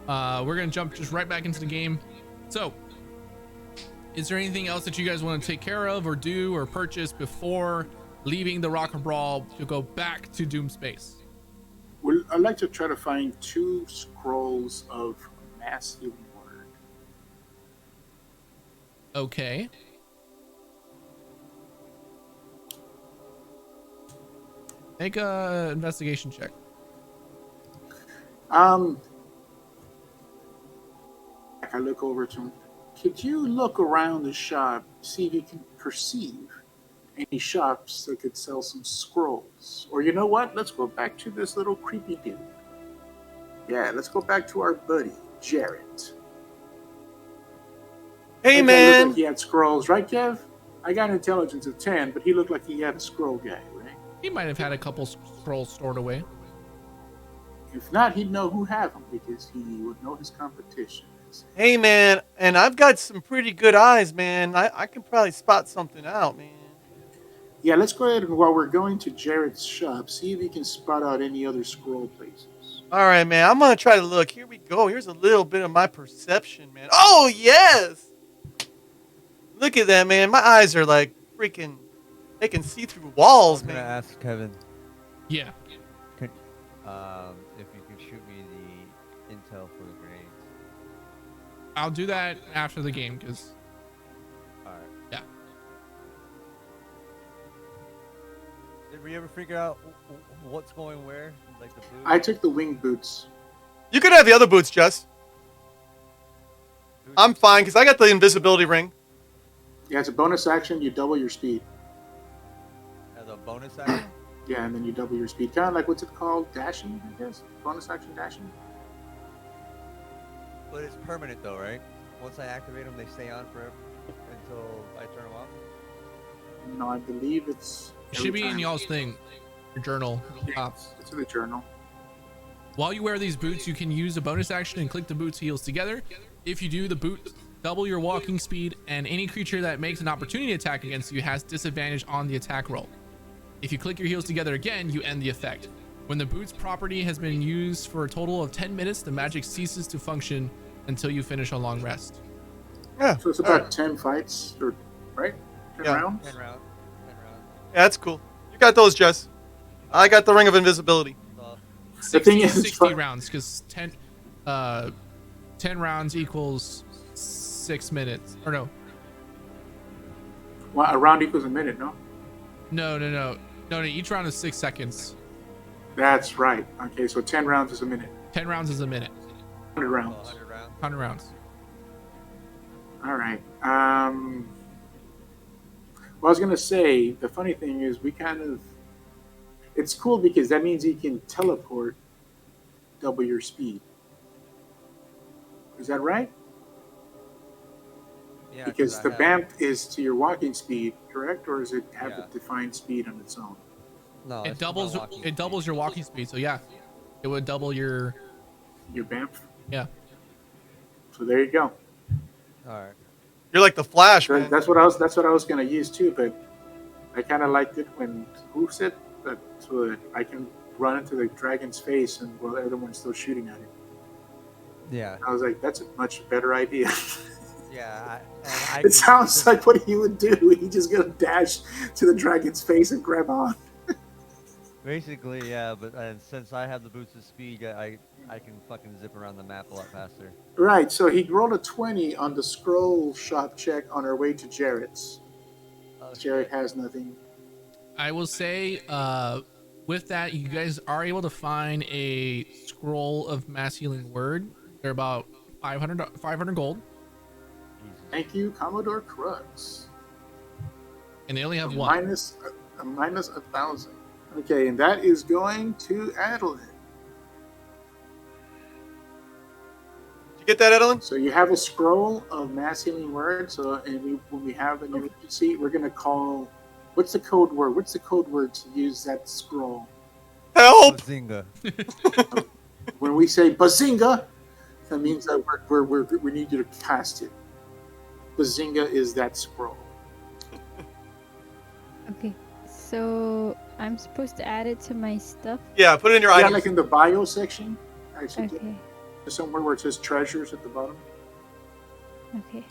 We're gonna jump just right back into the game. So, is there anything else that you guys want to take care of or do or purchase before leaving the Rock and Brawl to go back to Doom Space? Well, I'd like to try to find 2 scrolls of mass healing word. Okay. Make a investigation check. I look over to him. Could you look around the shop, see if you can perceive any shops that could sell some scrolls? Or you know what? Let's go back to this little creepy dude. Yeah, let's go back to our buddy, Jarrett. Hey, That guy looked man. like he had scrolls, right, Kev? I got an intelligence of 10, but he looked like he had a scroll guy, right? He might have had a couple scrolls stored away. If not, he'd know who have them because he would know his competition. Hey, man. And I've got some pretty good eyes, man. I can probably spot something out, man. Yeah, let's go ahead and while we're going to Jarrett's shop, see if he can spot out any other scroll places. All right, man. I'm going to try to look. Here we go. Here's a little bit of my perception, man. Oh, yes. Look at that, man. My eyes are like freaking, they can see through walls, I'm gonna man. ask Kevin Yeah. if you can shoot me the intel for the grenades. I'll do that after the game because, All right. yeah. Did we ever figure out what's going where? Like the boots? I took the wing boots. You could have the other boots, Jess. I'm fine because I got the invisibility ring. Yeah, it's a bonus action. You double your speed. As a bonus action? Yeah, and then you double your speed. Kind of like what's it called? Dashing, I guess. Bonus action dashing. But it's permanent though, right? Once I activate them, they stay on forever until I turn them off? No, I believe it's. It should be in y'all's thing, your journal. It's in the journal. While you wear these boots, you can use a bonus action and click the boots heels together. If you do, the boots double your walking speed, and any creature that makes an opportunity attack against you has disadvantage on the attack roll. If you click your heels together again, you end the effect. When the boots property has been used for a total of 10 minutes, the magic ceases to function until you finish a long rest. Yeah. So it's about 10 fights, or right? 10 Yeah. rounds. 10 rounds. 10 rounds. Yeah, that's cool. You got those, Jess. I got the ring of invisibility. So, The thing is, it's 60 fun. rounds because 10 rounds equals 6 minutes. Or no, Well, a round equals a minute, no? no, each round is 6 seconds. That's right. Okay, so 10 rounds is a minute. 10 rounds is a minute. 100 rounds. 100 rounds. 100 rounds. All right. Well, I was gonna say the funny thing is it's cool because that means you can teleport double your speed. Is that right? Yeah, Because I the have- BAMP is to your walking speed, correct? Or does it have Yeah. a defined speed on its own? No, It it's my doubles. walking It speed. doubles your walking speed. So yeah, it would double your. Your BAMP. Yeah. So there you go. All right. You're like the Flash, man. That's what I was gonna use too, but I kind of liked it when who said that so that I can run into the dragon's face and while everyone's still shooting at it. Yeah. I was like, that's a much better idea. Yeah. I It can sounds just- like what he would do. He just gonna dash to the dragon's face and grab on. Basically, yeah, but since I have the boots of speed, I can fucking zip around the map a lot faster. Right. So he rolled a 20 on the scroll shop check on our way to Jarrett's. Oh, Jarrett shit. has nothing. I will say, with that, you guys are able to find a scroll of mass healing word. They're about 500 gold, Jesus. Thank you, Commodore Crux. and they only have one. Minus 1,000. Okay, and that is going to Adeline. Did you get that, Edelin? So you have a scroll of mass healing word. So when we have an emergency, we're gonna call. What's the code word? What's the code word to use that scroll? Help! Bazinga. When we say bazinga, that means that we need you to cast it. Bazinga is that scroll. Okay, so I'm supposed to add it to my stuff. Yeah, put it in your Yeah, items. like in the bio section. Actually, Okay. somewhere where it says treasures at the bottom. Okay.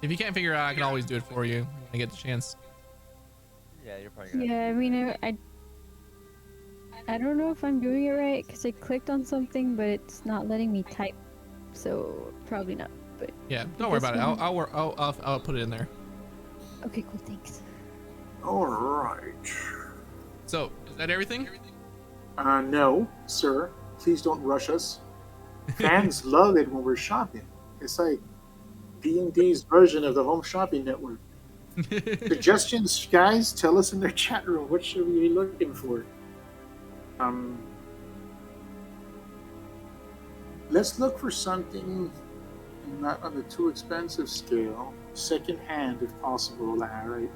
If you can't figure it out, I can always do it for you when I get the chance. Yeah, you're probably gonna. Yeah, I mean, I don't know if I'm doing it right because I clicked on something, but it's not letting me type. So probably not. But Yeah, don't worry this about it. one- I'll put it in there. okay, cool. Thanks. All right. So, is that everything? No, sir. Please don't rush us. Fans love it when we're shopping. It's like D&D's version of the Home Shopping Network. Suggestions, guys? Tell us in the chat room. What should we be looking for? Let's look for something not on the too expensive scale. Second hand, if possible. All right.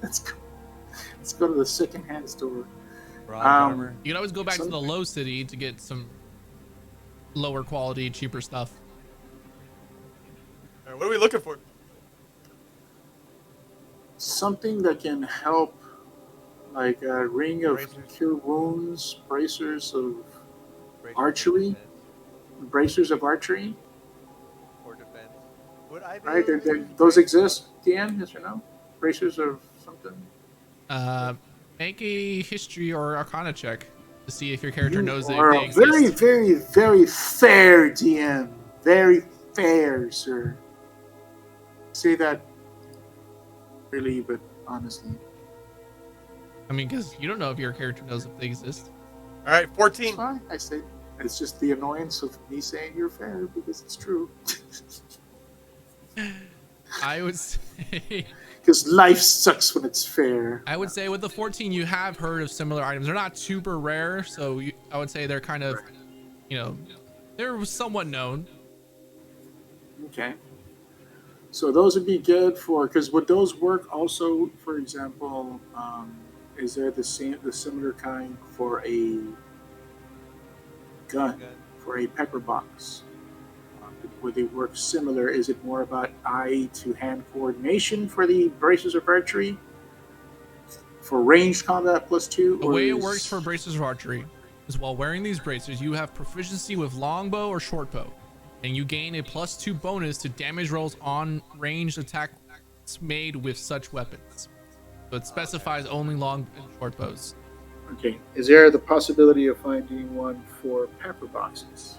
Let's go to the second hand store. Bronze armor. You can always go back to the low city to get some lower quality, cheaper stuff. All right, what are we looking for? Something that can help, like a ring of Bracers. cure wounds, bracers of Bracers for Archery? defense, bracers of archery. for defense. Would I be Right? able to use Those bracers? exist, DM, yes or no? Bracers of something. Make a history or arcana check to see if your character You knows are that they a very, exist. very, very fair DM. Very fair, sir. Say that really, but honestly. I mean, because you don't know if your character knows if they exist. All right, It's 14. fine. I say it's just the annoyance of me saying you're fair because it's true. I would say, Because life sucks when it's fair. I would say with the 14, you have heard of similar items. They're not super rare, so I would say they're kind of, you know, they're somewhat known. Okay. So those would be good for, because would those work also? For example, is there the similar kind for a gun, for a pepper box? Would they work similar? Is it more about eye to hand coordination for the bracers of archery? For ranged combat +2? The or way it is- works for bracers of archery is while wearing these bracers, you have proficiency with longbow or shortbow, and you gain a +2 bonus to damage rolls on ranged attacks made with such weapons. So it specifies only long and short bows. Okay. Is there the possibility of finding one for pepper boxes?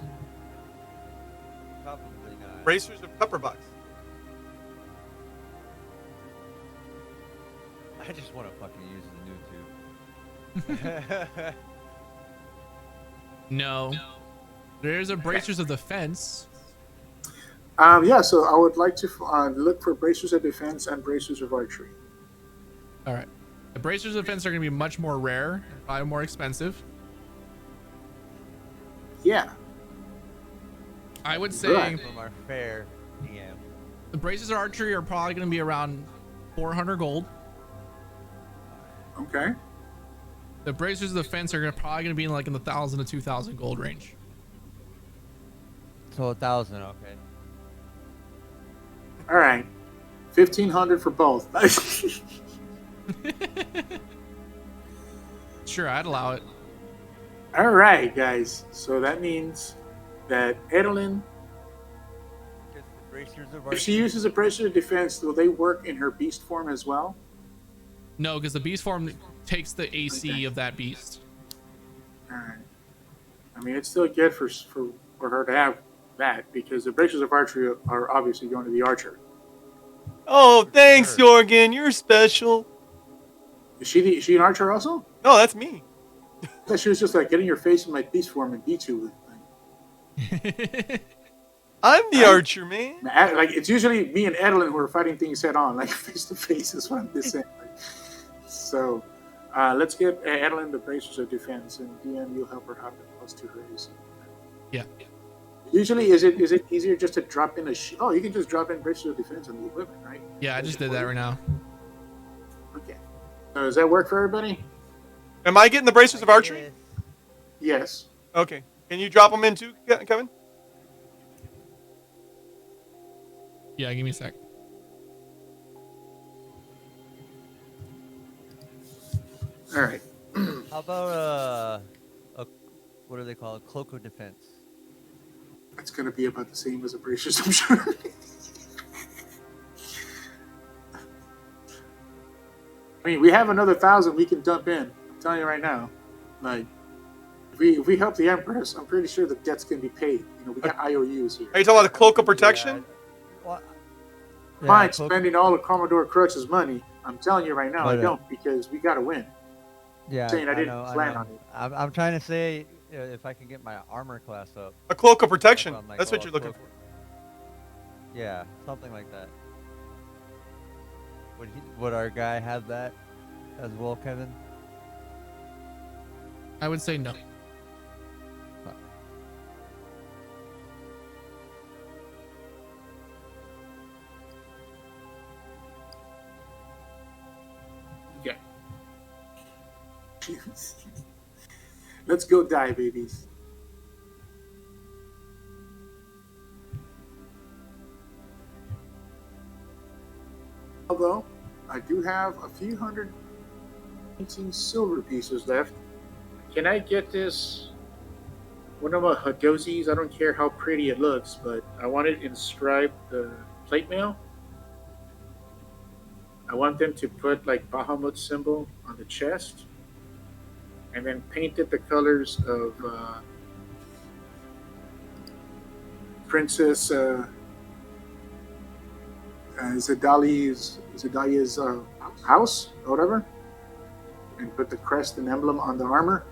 Probably not. Bracers of pepper box. I just want to fucking use the new tube. No. There's a bracers of defense. Yeah, so I would like to look for bracers of defense and bracers of archery. All right. The bracers of defense are going to be much more rare, and probably more expensive. Yeah. I would say Right. From our fair DM. the bracers of archery are probably going to be around 400 gold. Okay. The bracers of defense are probably going to be in like in the 1,000 to 2,000 gold range. So 1,000, okay. All right. 1,500 for both. Sure, I'd allow it. All right, guys. So that means that Edelyn, Just the bracers of if she archery. uses a bracer of defense, will they work in her beast form as well? No, because the beast form takes the AC of that beast. All right. I mean, it's still good for her to have that because the bracers of archery are obviously going to the archer. Oh, thanks, Sure. Jorgen. You're special. Is she an archer also? No, that's me. I thought she was just like, get in your face in my beast form and beat you with it. I'm the archer, man. Like it's usually me and Edelyn who are fighting things head on, like face to face. Is what I'm just saying. Like, so let's get Edelyn the bracers of defense, and DM you'll help her have it +2 her AC. Yeah. Usually, is it easier just to drop in oh, you can just drop in bracers of defense and the equipment, right? Yeah, I just did that right now. Okay. So does that work for everybody? Am I getting the bracers of archery? Yes. Okay. Can you drop them in too, Kevin? Yeah, give me a sec. All right. How about a what do they call it? Cloak of defense. It's gonna be about the same as a braces, I'm sure. I mean, we have another 1,000 we can dump in. I'm telling you right now. Like, if we help the Empress, I'm pretty sure the debts can be paid. You know, we got IOUs here. Are you talking about the cloak of protection? Well, Fine, cloak- spending all of Commodore Crux's money. I'm telling you right now, I But, don't, because we gotta win. Yeah, saying I didn't know, plan know. on it. I'm trying to say if I can get my armor class up. A cloak of protection. I'm like, That's oh, what you're looking cloak. for. Yeah, something like that. Would our guy have that as well, Kevin? I would say no. Okay. Let's go die, babies. Although, I do have a few hundred 18 silver pieces left. Can I get this? One of my Hadozis, I don't care how pretty it looks, but I want it inscribed plate mail. I want them to put like Bahamut's symbol on the chest, and then painted the colors of Princess Zadalia's house or whatever, and put the crest and emblem on the armor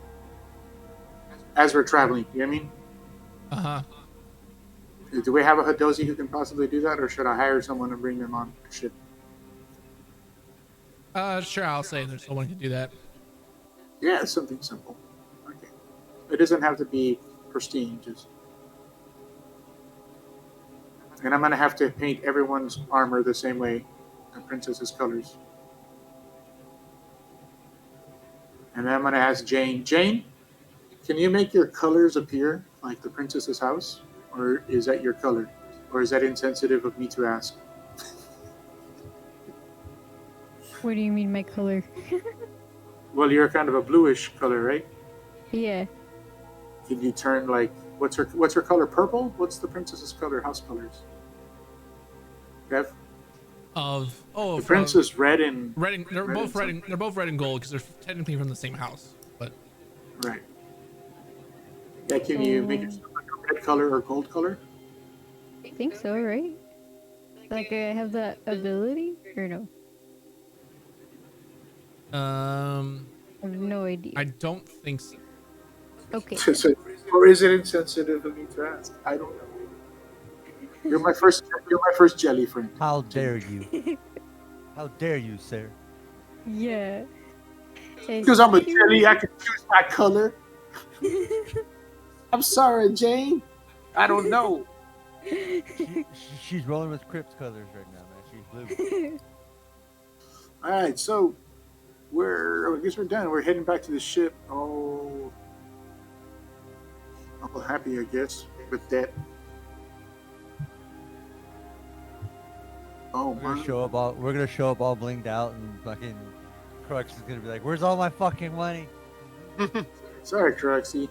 as we're traveling. You know what I mean? Uh-huh. Do we have a Hadozi who can possibly do that, or should I hire someone and bring them on ship? Sure, I'll say there's someone who can do that. Yeah, it's something simple. Okay. It doesn't have to be pristine, just. And I'm gonna have to paint everyone's armor the same way, the princess's colors. And then I'm gonna ask Jane. Jane, can you make your colors appear like the princess's house, or is that your color, or is that insensitive of me to ask? What do you mean my color? Well, you're kind of a bluish color, right? Yeah. Can you turn like what's her color? Purple? What's the princess's color? House colors. Kev? The The princess red and they're both red and gold because they're technically from the same house. But right. Yeah, can you make it like a red color or gold color? I think so, right? Like I have that ability or no? I have no idea. I don't think so. Okay. Or is it insensitive of me to ask? I don't know. You're my first jelly friend. How dare you? How dare you, sir? Yeah. Because I'm a jelly, I can choose my color. I'm sorry, Jane. I don't know. She's rolling with Crips colors right now, man. She's blue. All right, so I guess we're done. We're heading back to the ship. Oh, I'm happy, I guess, with that. Oh, We're gonna show up all blinged out, and fucking Crux is gonna be like, "Where's all my fucking money?" Sorry, Cruxy.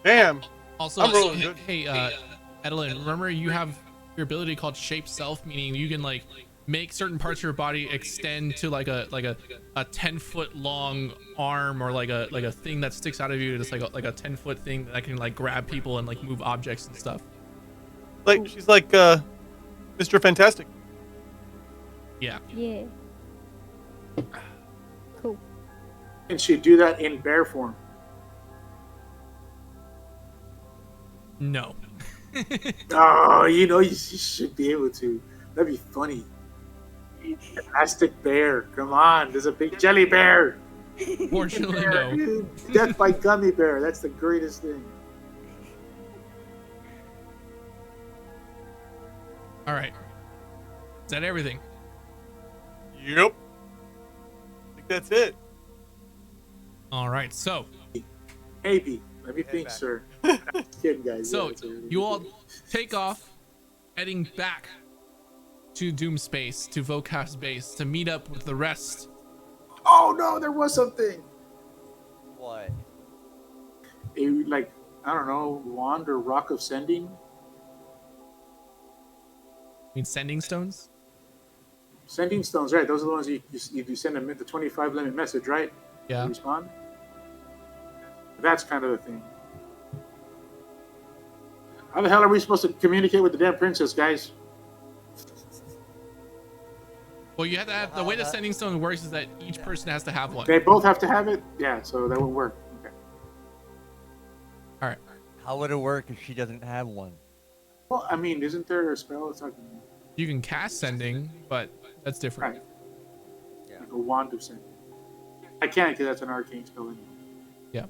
Damn. Also, I'm rolling good. hey, Adeline, remember you have your ability called Shape Self, meaning you can like make certain parts of your body extend to like a 10-foot long arm, or like a thing that sticks out of you, just like a 10-foot thing that can like grab people and like move objects and stuff. Like she's like Mr. Fantastic. Yeah. Yeah. Cool. Can she do that in bear form? No. Oh, you should be able to. That'd be funny. Elastic bear. Come on, there's a big jelly bear. Fortunately, no. Death by gummy bear. That's the greatest thing. All right. Is that everything? Yep. I think that's it. All right. So, Maybe. Let me think, back. sir. Kidding, guys. so Yeah, it's already- you all take off, heading back to Doom Space, to Vocast Base, to meet up with the rest Oh no, there was something. What? A like I don't know, wand or rock of sending. I mean, sending stones. Sending stones, right? Those are the ones you send them the 25 limit message, right? Yeah. They respond. That's kind of the thing. How the hell are we supposed to communicate with the damn princess, guys? Well, you have to have the way the sending stone works is that each person has to have one. They both have to have it? Yeah, so that would work. Okay. All right. How would it work if she doesn't have one? Well, I mean, isn't there a spell that's like, You can cast sending, but that's different. right, Yeah. like a wand of sending? I can't because that's an arcane spell anyway. Yeah.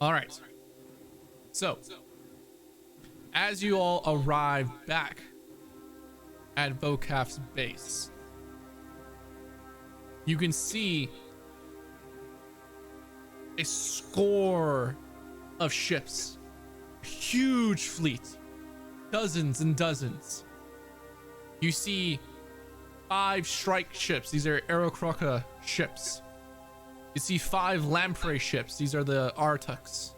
All right. So, as you all arrive back at Vocaf's base, you can see a score of ships, huge fleet, dozens and dozens. You see 5 strike ships. These are Aerocroca ships. You see 5 lamprey ships. These are the Artuks.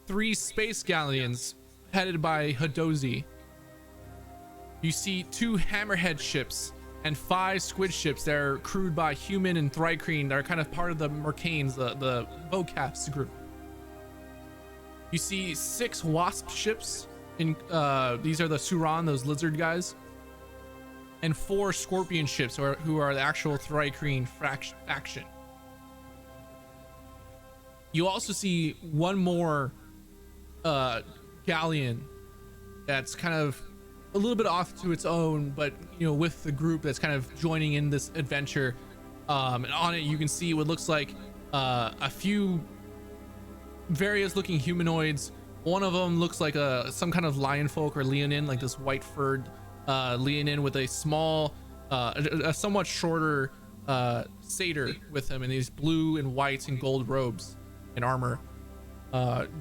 3 space galleons headed by Hadozi. You see 2 hammerhead ships and 5 squid ships that are crewed by human and Thrycreen that are kind of part of the Mercanes, the Vocaf's group. You see 6 wasp ships in these are the Suran, those lizard guys, and 4 scorpion ships who are the actual Thrycreen faction. You also see one more galleon that's kind of a little bit off to its own, but you know, with the group that's kind of joining in this adventure. And on it you can see what looks like a few various looking humanoids. One of them looks like some kind of lion folk or leonin, like this white furred leonin with a small a somewhat shorter satyr with him in these blue and white and gold robes and armor,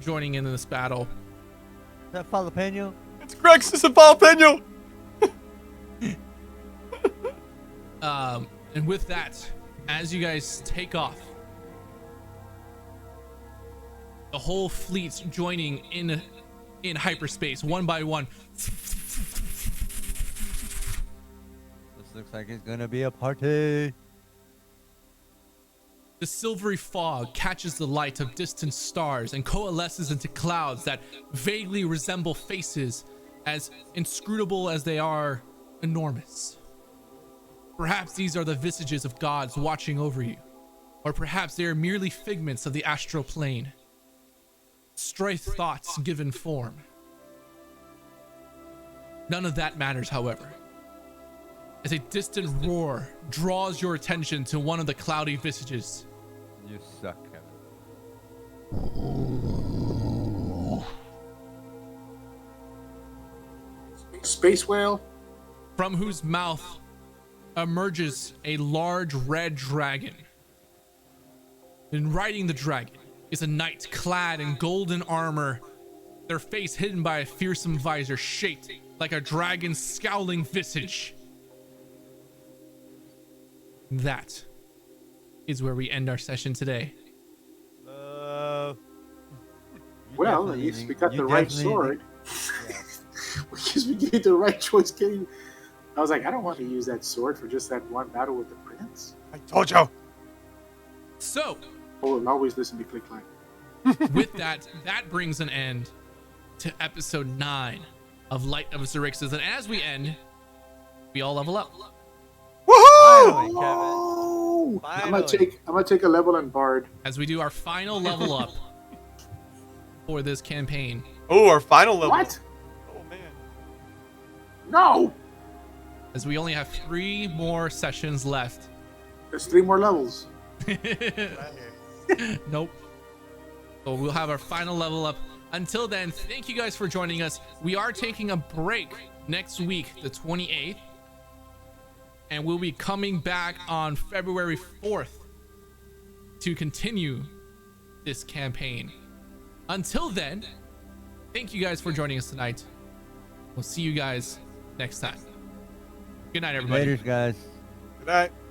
joining in this battle. Is that jalapeno? It's Xaryxis and Jalapeno. And with that, as you guys take off, the whole fleet's joining in hyperspace one by one. This looks like it's gonna be a party. The silvery fog catches the light of distant stars and coalesces into clouds that vaguely resemble faces, as inscrutable as they are enormous. Perhaps these are the visages of gods watching over you, or perhaps they are merely figments of the astral plane. Stray thoughts given form. None of that matters, however, as a distant roar draws your attention to one of the cloudy visages. You suck, Kevin. Space whale? From whose mouth emerges a large red dragon. And riding the dragon is a knight clad in golden armor, their face hidden by a fearsome visor shaped like a dragon's scowling visage. That is where we end our session today. Well, at least we got the right sword. Because we gave the right choice. I was like, I don't want to use that sword for just that one battle with the prince. I told you. So, Oh, always listen to Click Clack. with that brings an end to episode 9 of Light of Xaryxis. And as we end, we all level up. Woohoo! Finally, Kevin. Oh, I'm Finally. gonna take a level on Bard. As we do our final level up for this campaign. Oh, our final level. What? Oh man. No! As we only have 3 more sessions left. There's 3 more levels. Nope. So we'll have our final level up. Until then, thank you guys for joining us. We are taking a break next week, the 28th. And we'll be coming back on February 4th to continue this campaign. Until then, thank you guys for joining us tonight. We'll see you guys next time. Good night, everybody. Laters, guys. Good night.